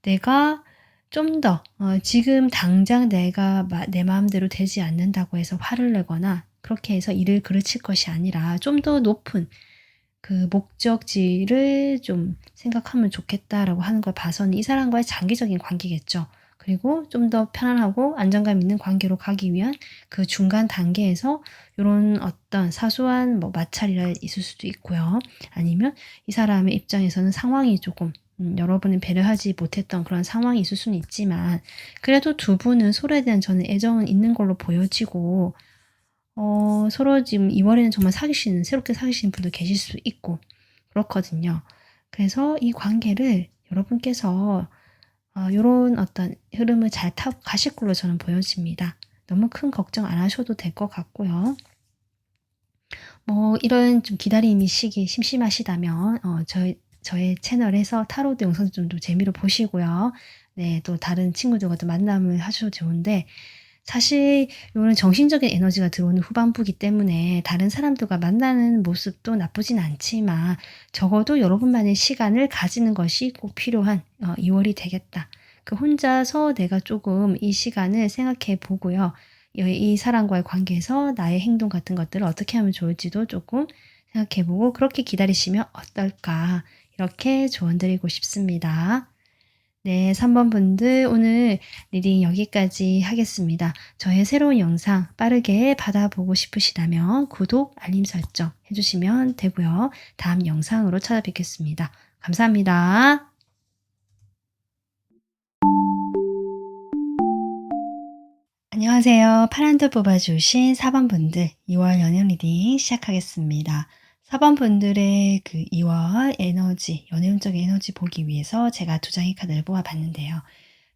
내가 좀 더 지금 당장 내가 내 마음대로 되지 않는다고 해서 화를 내거나 그렇게 해서 일을 그르칠 것이 아니라 좀 더 높은 그 목적지를 좀 생각하면 좋겠다라고 하는 걸 봐서는 이 사람과의 장기적인 관계겠죠. 그리고 좀 더 편안하고 안정감 있는 관계로 가기 위한 그 중간 단계에서 요런 어떤 사소한 뭐 마찰이라 있을 수도 있고요. 아니면 이 사람의 입장에서는 상황이 조금 여러분을 배려하지 못했던 그런 상황이 있을 수는 있지만, 그래도 두 분은 서로에 대한 저는 애정은 있는 걸로 보여지고 서로 지금 2 월에는 정말 새롭게 사귀시는 분도 계실 수 있고 그렇거든요. 그래서 이 관계를 여러분께서 요런 어떤 흐름을 잘 타고 가실 걸로 저는 보여집니다. 너무 큰 걱정 안 하셔도 될 것 같고요. 뭐 이런 좀 기다림이 시기 심심하시다면 저의 채널에서 타로트 영상 좀 재미로 보시고요. 네, 또 다른 친구들과도 만남을 하셔도 좋은데, 사실 요는 정신적인 에너지가 들어오는 후반부이기 때문에 다른 사람들과 만나는 모습도 나쁘진 않지만 적어도 여러분만의 시간을 가지는 것이 꼭 필요한 2 월이 되겠다. 그 혼자서 내가 조금 이 시간을 생각해 보고요. 이 사람과의 관계에서 나의 행동 같은 것들을 어떻게 하면 좋을지도 조금 생각해 보고 그렇게 기다리시면 어떨까, 이렇게 조언 드리고 싶습니다. 네, 3번 분들 오늘 리딩 여기까지 하겠습니다. 저의 새로운 영상 빠르게 받아보고 싶으시다면 구독, 알림 설정 해주시면 되고요. 다음 영상으로 찾아뵙겠습니다. 감사합니다. 안녕하세요. 파란불 뽑아주신 4번 분들 2월 연애 리딩 시작하겠습니다. 4번 분들의 그 2월 에너지, 연애운적인 에너지 보기 위해서 제가 두 장의 카드를 뽑아봤는데요.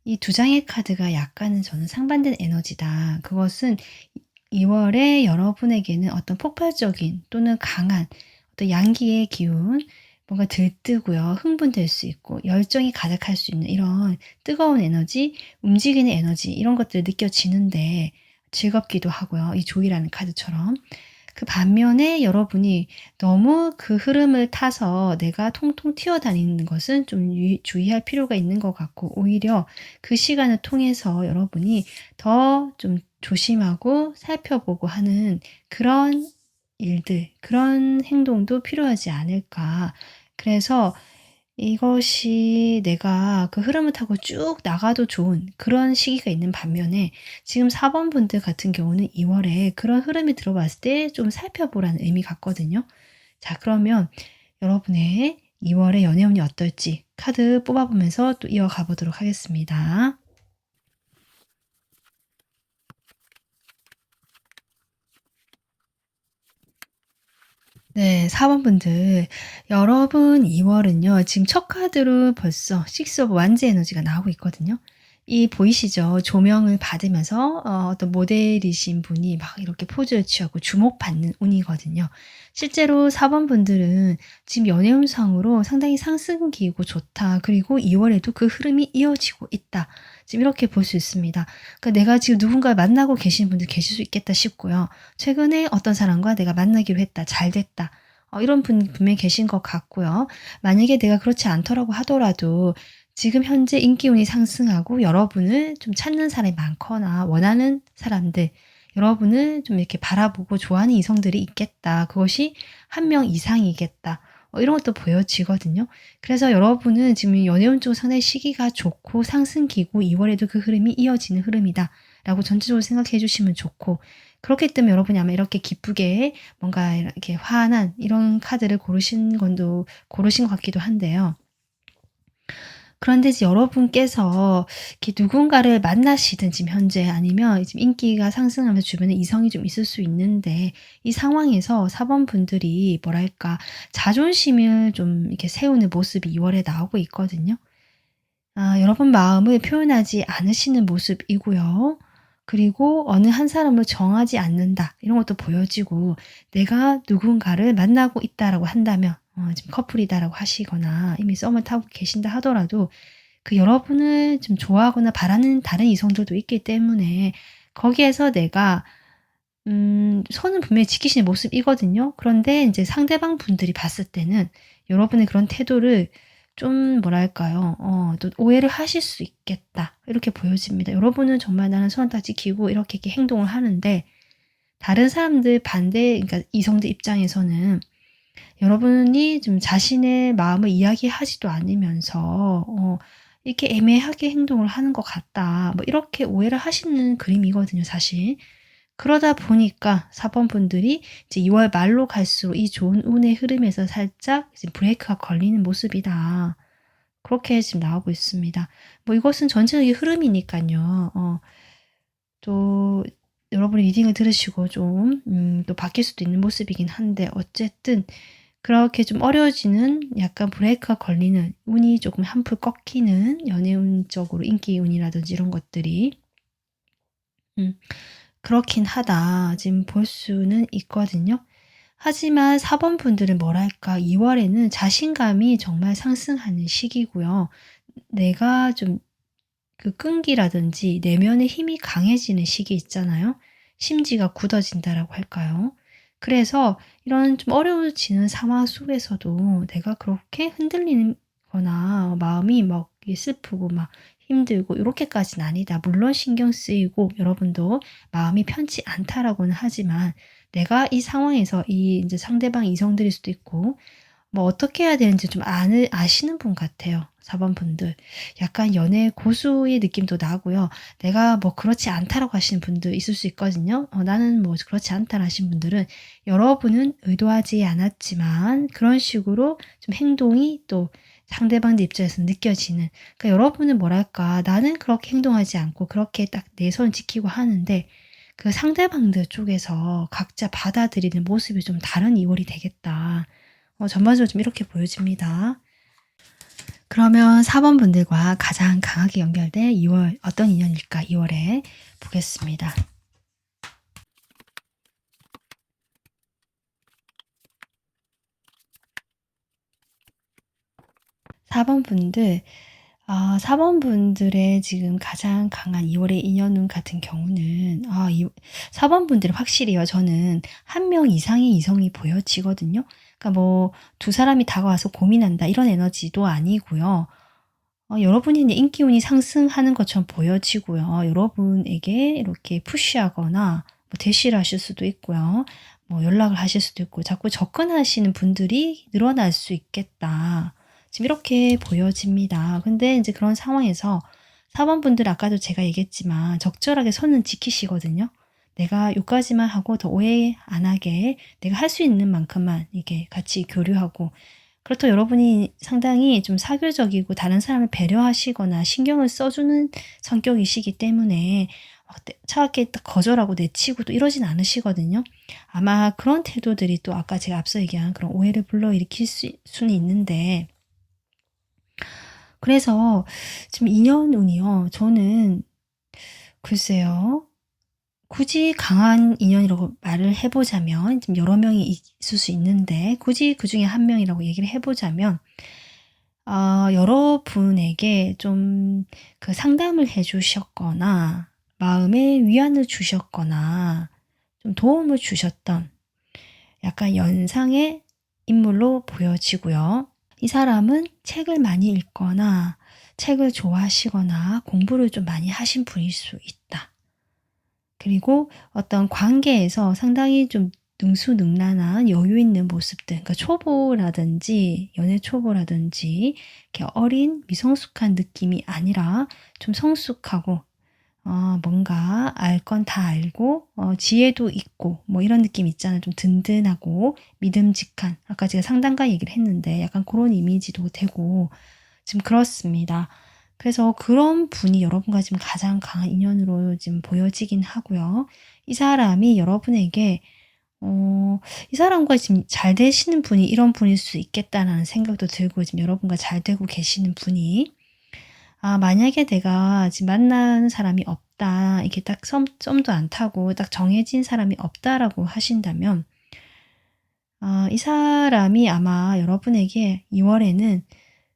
이 두 장의 카드가 약간은 저는 상반된 에너지다. 그것은 2 월에 여러분에게는 어떤 폭발적인 또는 강한 어떤 양기의 기운, 뭔가 들뜨고요. 흥분될 수 있고 열정이 가득할 수 있는 이런 뜨거운 에너지, 움직이는 에너지, 이런 것들이 느껴지는데 즐겁기도 하고요. 이 조이라는 카드처럼. 그 반면에 여러분이 너무 그 흐름을 타서 내가 통통 튀어다니는 것은 좀 주의할 필요가 있는 것 같고, 오히려 그 시간을 통해서 여러분이 더 좀 조심하고 살펴보고 하는 그런 일들, 그런 행동도 필요하지 않을까. 그래서 이것이 내가 그 흐름을 타고 쭉 나가도 좋은 그런 시기가 있는 반면에 지금 4번 분들 같은 경우는 2월에 그런 흐름이 들어왔을 때 좀 살펴보라는 의미 같거든요. 자, 그러면 여러분의 2월의 연애운이 어떨지 카드 뽑아보면서 또 이어가 보도록 하겠습니다. 네, 4번 분들. 여러분 2월은요, 지금 첫 카드로 벌써 식스 오브 완즈 에너지가 나오고 있거든요. 이 보이시죠? 조명을 받으면서 어떤 모델이신 분이 막 이렇게 포즈를 취하고 주목받는 운이거든요. 실제로 4번 분들은 지금 연애운상으로 상당히 상승기이고 좋다. 그리고 2월에도 그 흐름이 이어지고 있다. 지금 이렇게 볼 수 있습니다. 그러니까 내가 지금 누군가를 만나고 계신 분들 계실 수 있겠다 싶고요. 최근에 어떤 사람과 내가 만나기로 했다. 잘 됐다. 이런 분 분명히 계신 것 같고요. 만약에 내가 그렇지 않더라고 하더라도 지금 현재 인기운이 상승하고 여러분을 좀 찾는 사람이 많거나 원하는 사람들, 여러분을 좀 이렇게 바라보고 좋아하는 이성들이 있겠다. 그것이 한 명 이상이겠다. 이런 것도 보여지거든요. 그래서 여러분은 지금 연애운 쪽 상당히 시기가 좋고 상승기고 2월에도 그 흐름이 이어지는 흐름이다. 라고 전체적으로 생각해 주시면 좋고, 그렇기 때문에 여러분이 아마 이렇게 기쁘게 뭔가 이렇게 환한 이런 카드를 고르신 것 같기도 한데요. 그런데 이제 여러분께서 이렇게 누군가를 만나시든 지금 현재 아니면 지금 인기가 상승하면서 주변에 이성이 좀 있을 수 있는데 이 상황에서 4번 분들이 뭐랄까 자존심을 좀 이렇게 세우는 모습이 2월에 나오고 있거든요. 여러분 마음을 표현하지 않으시는 모습이고요. 그리고 어느 한 사람을 정하지 않는다. 이런 것도 보여지고 내가 누군가를 만나고 있다라고 한다면 지금 커플이다라고 하시거나 이미 썸을 타고 계신다 하더라도 그 여러분을 좀 좋아하거나 바라는 다른 이성들도 있기 때문에 거기에서 내가 선은 분명히 지키시는 모습이거든요. 그런데 이제 상대방 분들이 봤을 때는 여러분의 그런 태도를 좀 뭐랄까요? 또 오해를 하실 수 있겠다. 이렇게 보여집니다. 여러분은 정말 나는 선 딱 지키고 이렇게 행동을 하는데 다른 사람들 반대 그러니까 이성들 입장에서는 여러분이 좀 자신의 마음을 이야기하지도 않으면서 이렇게 애매하게 행동을 하는 것 같다. 뭐 이렇게 오해를 하시는 그림이거든요, 사실. 그러다 보니까 4번 분들이 이제 2월 말로 갈수록 이 좋은 운의 흐름에서 살짝 이제 브레이크가 걸리는 모습이다. 그렇게 지금 나오고 있습니다. 뭐 이것은 전체적인 흐름이니까요. 또 여러분이 리딩을 들으시고 좀 또 바뀔 수도 있는 모습이긴 한데 어쨌든 그렇게 좀 어려워지는 약간 브레이크가 걸리는 운이 조금 한풀 꺾이는 연애운적으로 인기운이라든지 이런 것들이 그렇긴 하다. 지금 볼 수는 있거든요. 하지만 4번 분들은 뭐랄까 2월에는 자신감이 정말 상승하는 시기고요. 내가 좀 그 끈기라든지 내면의 힘이 강해지는 시기 있잖아요. 심지가 굳어진다라고 할까요? 그래서 이런 좀 어려워지는 상황 속에서도 내가 그렇게 흔들리는 거나 마음이 막 슬프고 막 힘들고 이렇게까지는 아니다. 물론 신경 쓰이고 여러분도 마음이 편치 않다라고는 하지만 내가 이 상황에서 이 이제 상대방 이성들일 수도 있고 뭐 어떻게 해야 되는지 좀 아시는 분 같아요. 4번 분들. 약간 연애 고수의 느낌도 나고요. 내가 뭐 그렇지 않다라고 하시는 분들 있을 수 있거든요. 나는 뭐 그렇지 않다라 하신 분들은 여러분은 의도하지 않았지만 그런 식으로 좀 행동이 또 상대방들 입장에서 느껴지는. 그러니까 여러분은 뭐랄까 나는 그렇게 행동하지 않고 그렇게 딱 내 선 지키고 하는데 그 상대방들 쪽에서 각자 받아들이는 모습이 좀 다른 2월이 되겠다. 전반적으로 좀 이렇게 보여집니다. 그러면 4번 분들과 가장 강하게 연결된 2월 어떤 인연일까 2월에 보겠습니다. 4번 분들 4번 분들의 지금 가장 강한 2월의 인연운 같은 경우는 4번 분들은 확실히요. 저는 한 명 이상의 이성이 보여지거든요. 그러니까 뭐 두 사람이 다가와서 고민한다 이런 에너지도 아니고요. 여러분이 인기운이 상승하는 것처럼 보여지고요. 여러분에게 이렇게 푸시하거나 뭐 대시를 하실 수도 있고요. 뭐 연락을 하실 수도 있고 자꾸 접근하시는 분들이 늘어날 수 있겠다. 지금 이렇게 보여집니다. 근데 이제 그런 상황에서 4번 분들 아까도 제가 얘기했지만 적절하게 선은 지키시거든요. 내가 요까지만 하고 더 오해 안 하게 내가 할 수 있는 만큼만 이게 같이 교류하고 그렇다고 여러분이 상당히 좀 사교적이고 다른 사람을 배려하시거나 신경을 써주는 성격이시기 때문에 차갑게 딱 거절하고 내치고 또 이러진 않으시거든요. 아마 그런 태도들이 또 아까 제가 앞서 얘기한 그런 오해를 불러일으킬 수는 있는데 그래서 지금 인연운이요. 저는 글쎄요. 굳이 강한 인연이라고 말을 해보자면 지금 여러 명이 있을 수 있는데 굳이 그 중에 한 명이라고 얘기를 해보자면 여러분에게 좀 그 상담을 해주셨거나 마음의 위안을 주셨거나 좀 도움을 주셨던 약간 연상의 인물로 보여지고요. 이 사람은 책을 많이 읽거나 책을 좋아하시거나 공부를 좀 많이 하신 분일 수 있다. 그리고 어떤 관계에서 상당히 좀 능수능란한 여유 있는 모습들, 그러니까 초보라든지 연애 초보라든지 이렇게 어린 미성숙한 느낌이 아니라 좀 성숙하고 뭔가 알 건 다 알고 지혜도 있고 뭐 이런 느낌 있잖아요. 좀 든든하고 믿음직한 아까 제가 상담가 얘기를 했는데 약간 그런 이미지도 되고 지금 그렇습니다. 그래서 그런 분이 여러분과 지금 가장 강한 인연으로 지금 보여지긴 하고요. 이 사람이 여러분에게 이 사람과 지금 잘 되시는 분이 이런 분일 수 있겠다라는 생각도 들고 지금 여러분과 잘 되고 계시는 분이 만약에 내가 지금 만나는 사람이 없다. 이렇게 딱 썸도 안 타고 딱 정해진 사람이 없다라고 하신다면 이 사람이 아마 여러분에게 2월에는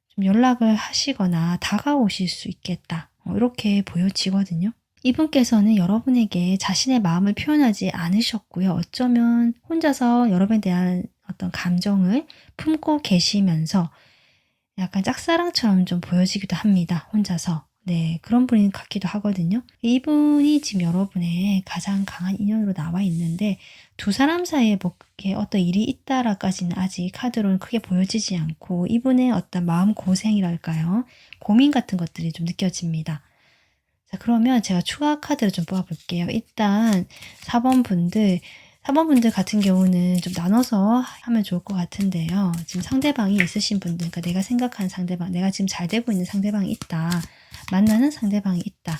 좀 연락을 하시거나 다가오실 수 있겠다. 이렇게 보여지거든요. 이분께서는 여러분에게 자신의 마음을 표현하지 않으셨고요. 어쩌면 혼자서 여러분에 대한 어떤 감정을 품고 계시면서 약간 짝사랑처럼 좀 보여지기도 합니다. 혼자서. 네, 그런 분이 같기도 하거든요. 이분이 지금 여러분의 가장 강한 인연으로 나와 있는데 두 사람 사이에 뭐 어떤 일이 있다라까지는 아직 카드로는 크게 보여지지 않고 이분의 어떤 마음 고생이랄까요? 고민 같은 것들이 좀 느껴집니다. 자, 그러면 제가 추가 카드를 좀 뽑아볼게요. 일단 4번 분들 같은 경우는 좀 나눠서 하면 좋을 것 같은데요. 지금 상대방이 있으신 분들, 그러니까 내가 생각하는 상대방, 내가 지금 잘 되고 있는 상대방이 있다. 만나는 상대방이 있다.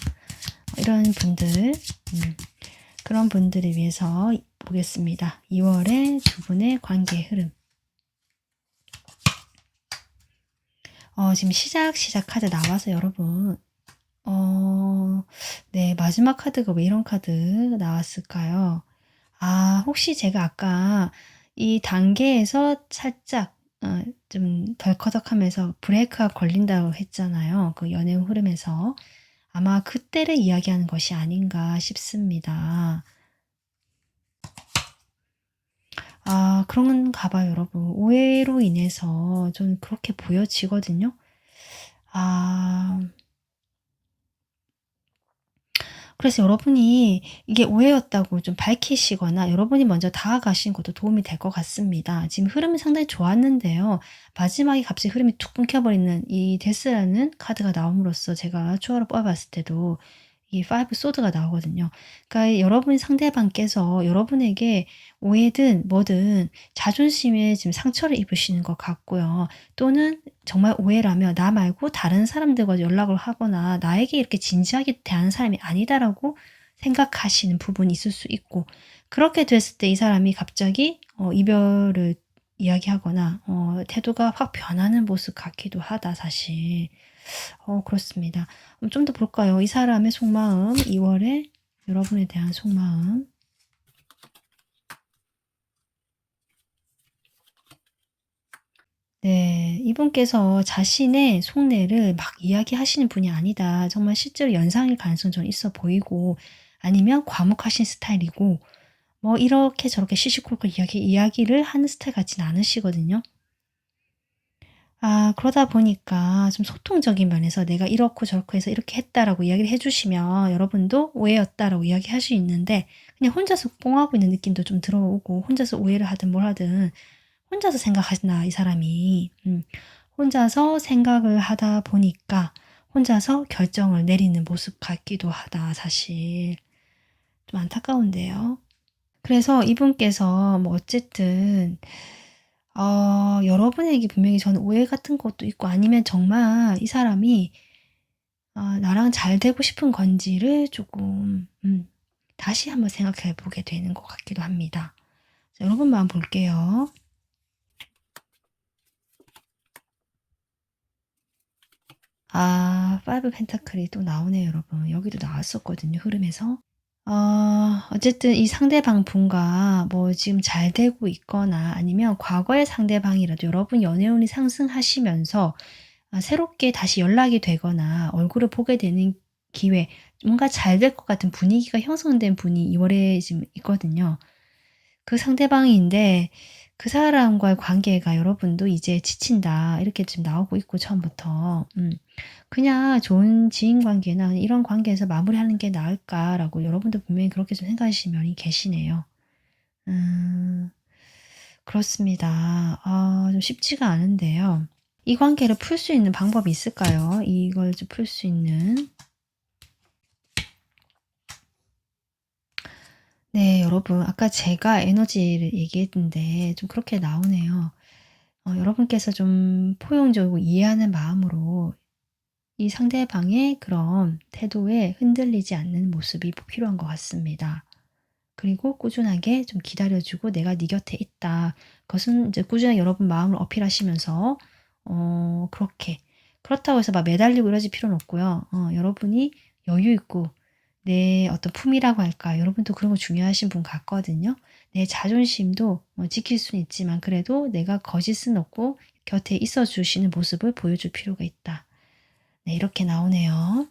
이런 분들, 그런 분들을 위해서 보겠습니다. 2월에 두 분의 관계 흐름. 지금 시작 카드 나와서 여러분, 네, 마지막 카드가 왜 이런 카드 나왔을까요? 혹시 제가 아까 이 단계에서 살짝 좀 덜커덕하면서 브레이크가 걸린다고 했잖아요. 그 연애 흐름에서. 아마 그때를 이야기하는 것이 아닌가 싶습니다. 그런가 봐요, 여러분. 오해로 인해서 좀 그렇게 보여지거든요. 그래서 여러분이 이게 오해였다고 좀 밝히시거나 여러분이 먼저 다가가신 것도 도움이 될 것 같습니다. 지금 흐름이 상당히 좋았는데요. 마지막에 갑자기 흐름이 툭 끊겨버리는 이 데스라는 카드가 나옴으로써 제가 추가로 뽑아봤을 때도 이 5 소드가 나오거든요. 그러니까 여러분이 상대방께서 여러분에게 오해든 뭐든 자존심에 지금 상처를 입으시는 것 같고요. 또는 정말 오해라면 나 말고 다른 사람들과 연락을 하거나 나에게 이렇게 진지하게 대하는 사람이 아니다라고 생각하시는 부분이 있을 수 있고 그렇게 됐을 때 이 사람이 갑자기 이별을 이야기하거나 태도가 확 변하는 모습 같기도 하다 사실. 그렇습니다. 좀 더 볼까요? 이 사람의 속마음, 2월에 여러분에 대한 속마음. 네, 이분께서 자신의 속내를 막 이야기하시는 분이 아니다. 정말 실제로 연상일 가능성이 좀 있어 보이고 아니면 과묵하신 스타일이고 뭐 이렇게 저렇게 시시콜콜 이야기를 하는 스타일 같진 않으시거든요. 그러다 보니까 좀 소통적인 면에서 내가 이렇고 저렇고 해서 이렇게 했다라고 이야기를 해주시면 여러분도 오해였다라고 이야기할 수 있는데 그냥 혼자서 뽕하고 있는 느낌도 좀 들어오고 혼자서 오해를 하든 뭘 하든 혼자서 생각하나 이 사람이 혼자서 생각을 하다 보니까 혼자서 결정을 내리는 모습 같기도 하다 사실. 좀 안타까운데요. 그래서 이분께서 뭐 어쨌든 여러분에게 분명히 저는 오해 같은 것도 있고 아니면 정말 이 사람이 나랑 잘 되고 싶은 건지를 조금 다시 한번 생각해 보게 되는 것 같기도 합니다. 자, 여러분 마음 볼게요. 파이브 펜타클이 또 나오네요, 여러분. 여기도 나왔었거든요, 흐름에서. 어쨌든 이 상대방 분과 뭐 지금 잘 되고 있거나 아니면 과거의 상대방이라도 여러분 연애운이 상승하시면서 새롭게 다시 연락이 되거나 얼굴을 보게 되는 기회, 뭔가 잘 될 것 같은 분위기가 형성된 분이 2월에 지금 있거든요. 그 상대방인데 그 사람과의 관계가 여러분도 이제 지친다. 이렇게 지금 나오고 있고 처음부터. 그냥 좋은 지인 관계나 이런 관계에서 마무리하는 게 나을까라고 여러분도 분명히 그렇게 좀 생각하시는 면이 계시네요. 그렇습니다. 좀 쉽지가 않은데요. 이 관계를 풀 수 있는 방법이 있을까요? 이걸 좀 풀 수 있는. 네, 여러분. 아까 제가 에너지를 얘기했는데 좀 그렇게 나오네요. 여러분께서 좀 포용적이고 이해하는 마음으로 이 상대방의 그런 태도에 흔들리지 않는 모습이 필요한 것 같습니다. 그리고 꾸준하게 좀 기다려주고 내가 네 곁에 있다. 그것은 이제 꾸준하게 여러분 마음을 어필하시면서 그렇게 그렇다고 해서 막 매달리고 이러실 필요는 없고요. 여러분이 여유 있고 내 어떤 품이라고 할까 여러분도 그런 거 중요하신 분 같거든요. 내 자존심도 지킬 수는 있지만 그래도 내가 거짓은 없고 곁에 있어 주시는 모습을 보여줄 필요가 있다. 네, 이렇게 나오네요.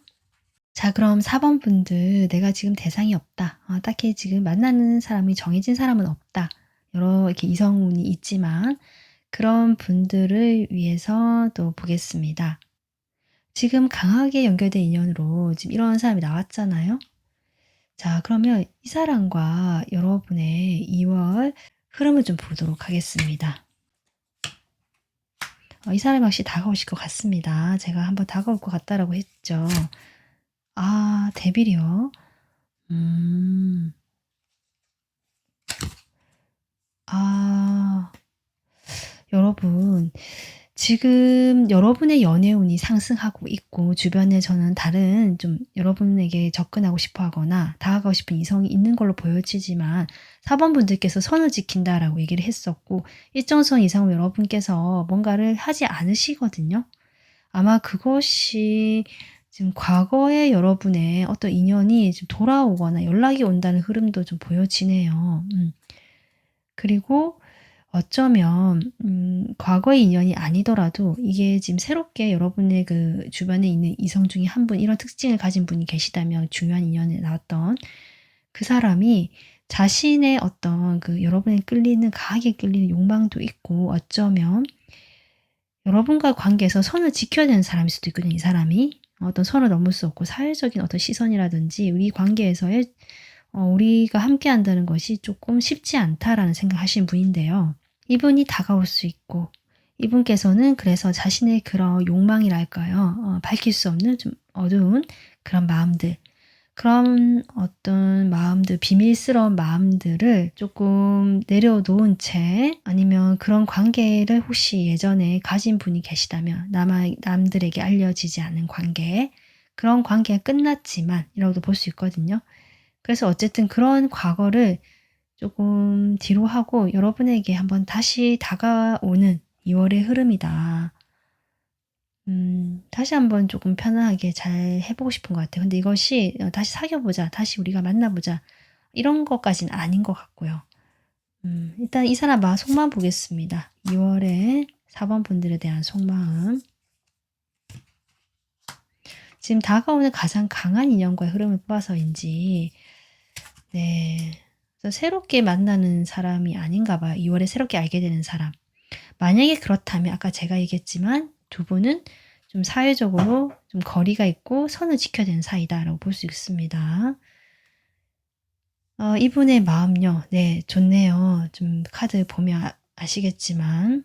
자, 그럼 4번 분들 내가 지금 대상이 없다. 딱히 지금 만나는 사람이 정해진 사람은 없다. 여러 이렇게 이성운이 있지만 그런 분들을 위해서 또 보겠습니다. 지금 강하게 연결된 인연으로 지금 이런 사람이 나왔잖아요. 자, 그러면 이 사람과 여러분의 2월 흐름을 좀 보도록 하겠습니다. 이 사람이 확실히 다가오실 것 같습니다. 제가 한번 다가올 것 같다라고 했죠. 데빌이요. 음. 여러분, 지금 여러분의 연애운이 상승하고 있고, 주변에 저는 다른 좀 여러분에게 접근하고 싶어 하거나 다가가고 싶은 이성이 있는 걸로 보여지지만, 4번 분들께서 선을 지킨다라고 얘기를 했었고, 일정 선 이상은 여러분께서 뭔가를 하지 않으시거든요. 아마 그것이 지금 과거의 여러분의 어떤 인연이 좀 돌아오거나 연락이 온다는 흐름도 좀 보여지네요. 그리고 어쩌면 과거의 인연이 아니더라도 이게 지금 새롭게 여러분의 그 주변에 있는 이성 중에 한 분, 이런 특징을 가진 분이 계시다면 중요한 인연에 나왔던 그 사람이 자신의 어떤 그 여러분에 끌리는, 강하게 끌리는 욕망도 있고 어쩌면 여러분과 관계에서 선을 지켜야 되는 사람일 수도 있거든요. 이 사람이 어떤 선을 넘을 수 없고 사회적인 어떤 시선이라든지 우리 관계에서의 우리가 함께 한다는 것이 조금 쉽지 않다라는 생각하시는 분인데요. 이분이 다가올 수 있고 이분께서는 그래서 자신의 그런 욕망이랄까요? 밝힐 수 없는 좀 어두운 그런 마음들, 그런 어떤 마음들, 비밀스러운 마음들을 조금 내려놓은 채 아니면 그런 관계를 혹시 예전에 가진 분이 계시다면 남들에게 알려지지 않은 관계, 그런 관계가 끝났지만 이라고도 볼 수 있거든요. 그래서 어쨌든 그런 과거를 조금 뒤로 하고 여러분에게 한번 다시 다가오는 2월의 흐름이다. 다시 한번 조금 편안하게 잘 해보고 싶은 것 같아요. 근데 이것이 다시 사귀어보자, 다시 우리가 만나보자 이런 것까지는 아닌 것 같고요. 일단 이 사람 속마음 보겠습니다. 2월에 4번 분들에 대한 속마음. 지금 다가오는 가장 강한 인연과의 흐름을 뽑아서인지 네, 그래서 새롭게 만나는 사람이 아닌가 봐요. 2월에 새롭게 알게 되는 사람. 만약에 그렇다면 아까 제가 얘기했지만 두 분은 좀 사회적으로 좀 거리가 있고 선을 지켜야 되는 사이다라고 볼 수 있습니다. 이분의 마음요. 네, 좋네요. 좀 카드 보면 아시겠지만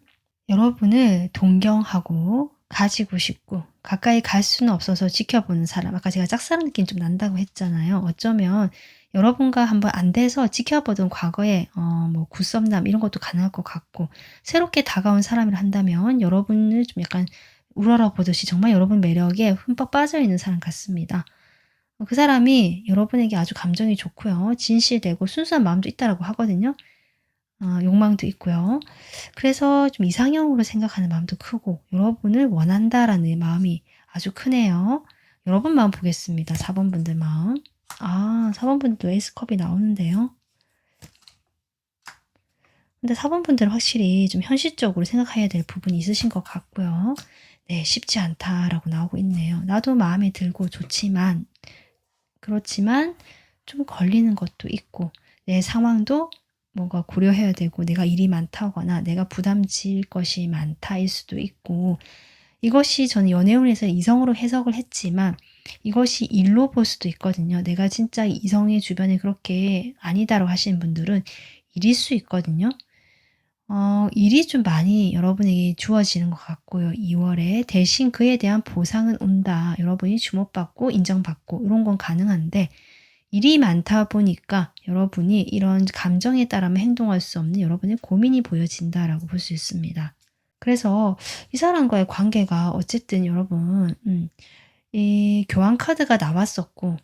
여러분을 동경하고 가지고 싶고 가까이 갈 수는 없어서 지켜보는 사람. 아까 제가 짝사랑 느낌 좀 난다고 했잖아요. 어쩌면 여러분과 한번 안 돼서 지켜보던 과거에 뭐 굿썸남 이런 것도 가능할 것 같고 새롭게 다가온 사람을 한다면 여러분을 좀 약간 우러러보듯이 정말 여러분 매력에 흠뻑 빠져있는 사람 같습니다. 그 사람이 여러분에게 아주 감정이 좋고요. 진실되고 순수한 마음도 있다라고 하거든요. 욕망도 있고요. 그래서 좀 이상형으로 생각하는 마음도 크고 여러분을 원한다라는 마음이 아주 크네요. 여러분 마음 보겠습니다. 4번 분들 마음. 4번 분들도 에이스컵이 나오는데요. 근데 4번 분들은 확실히 좀 현실적으로 생각해야 될 부분이 있으신 것 같고요. 네, 쉽지 않다라고 나오고 있네요. 나도 마음에 들고 좋지만 그렇지만 좀 걸리는 것도 있고 내 상황도 뭔가 고려해야 되고 내가 일이 많다거나 내가 부담질 것이 많다일 수도 있고 이것이 저는 연애운에서 이성으로 해석을 했지만 이것이 일로 볼 수도 있거든요. 내가 진짜 이성의 주변에 그렇게 아니다라고 하시는 분들은 일일 수 있거든요. 일이 좀 많이 여러분에게 주어지는 것 같고요. 2월에 대신 그에 대한 보상은 온다. 여러분이 주목받고 인정받고 이런 건 가능한데 일이 많다 보니까 여러분이 이런 감정에 따라만 행동할 수 없는 여러분의 고민이 보여진다라고 볼 수 있습니다. 그래서 이 사람과의 관계가 어쨌든 여러분 이 교환 카드가 나왔었고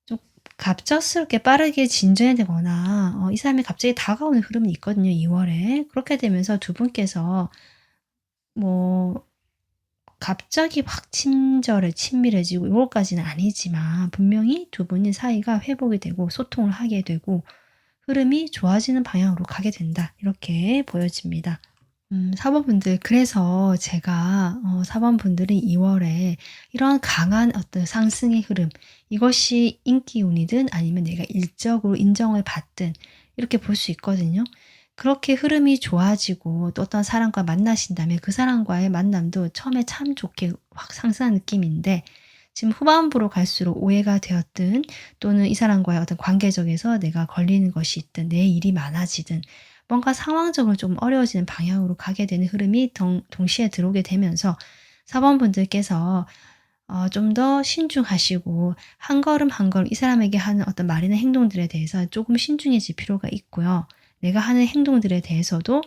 좀 갑작스럽게 빠르게 진전이 되거나 이 사람이 갑자기 다가오는 흐름이 있거든요. 2월에. 그렇게 되면서 두 분께서 뭐 갑자기 확 친밀해지고 요것까지는 아니지만 분명히 두 분의 사이가 회복이 되고 소통을 하게 되고 흐름이 좋아지는 방향으로 가게 된다. 이렇게 보여집니다. 4번 분들 그래서 제가 4번 분들이 2월에 이런 강한 어떤 상승의 흐름 이것이 인기운이든 아니면 내가 일적으로 인정을 받든 이렇게 볼 수 있거든요. 그렇게 흐름이 좋아지고 또 어떤 사람과 만나신다면 그 사람과의 만남도 처음에 참 좋게 확 상승한 느낌인데 지금 후반부로 갈수록 오해가 되었든 또는 이 사람과의 어떤 관계적에서 내가 걸리는 것이 있든 내 일이 많아지든 뭔가 상황적으로 좀 어려워지는 방향으로 가게 되는 흐름이 동시에 들어오게 되면서 4번 분들께서 좀 더 신중하시고 한 걸음 한 걸음 이 사람에게 하는 어떤 말이나 행동들에 대해서 조금 신중해질 필요가 있고요. 내가 하는 행동들에 대해서도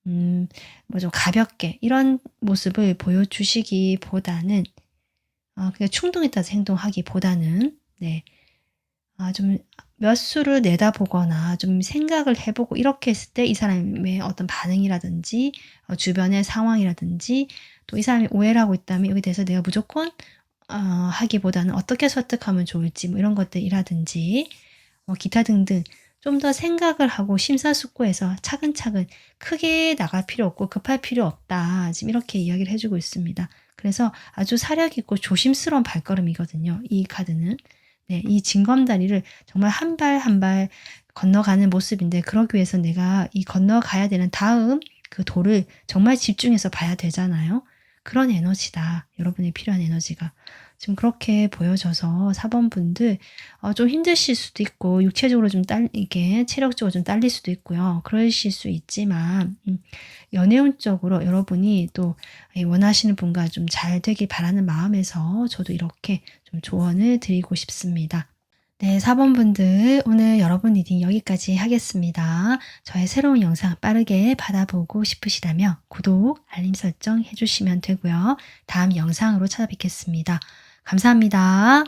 뭐 좀 가볍게 이런 모습을 보여주시기보다는 그냥 충동에 따라서 행동하기보다는 네. 좀 몇 수를 내다보거나 좀 생각을 해 보고 이렇게 했을 때 이 사람의 어떤 반응이라든지 주변의 상황이라든지 또 이 사람이 오해를 하고 있다면 여기에 대해서 내가 무조건 하기보다는 어떻게 설득하면 좋을지 뭐 이런 것들이라든지 기타 등등 좀 더 생각을 하고 심사숙고해서 차근차근 크게 나갈 필요 없고 급할 필요 없다. 지금 이렇게 이야기를 해 주고 있습니다. 그래서 아주 사력 있고 조심스러운 발걸음이거든요. 이 카드는. 네, 이 징검다리를 정말 한 발 한 발 건너가는 모습인데 그러기 위해서 내가 이 건너가야 되는 다음 그 도를 정말 집중해서 봐야 되잖아요. 그런 에너지다. 여러분이 필요한 에너지가. 지금 그렇게 보여져서 4번 분들 좀 힘드실 수도 있고 육체적으로 좀 이게 체력적으로 좀 딸릴 수도 있고요. 그러실 수 있지만 연애운적으로 여러분이 또 원하시는 분과 좀 잘 되길 바라는 마음에서 저도 이렇게 좀 조언을 드리고 싶습니다. 네, 4번 분들 오늘 여러분 리딩 여기까지 하겠습니다. 저의 새로운 영상 빠르게 받아보고 싶으시다면 구독, 알림 설정 해주시면 되고요. 다음 영상으로 찾아뵙겠습니다. 감사합니다.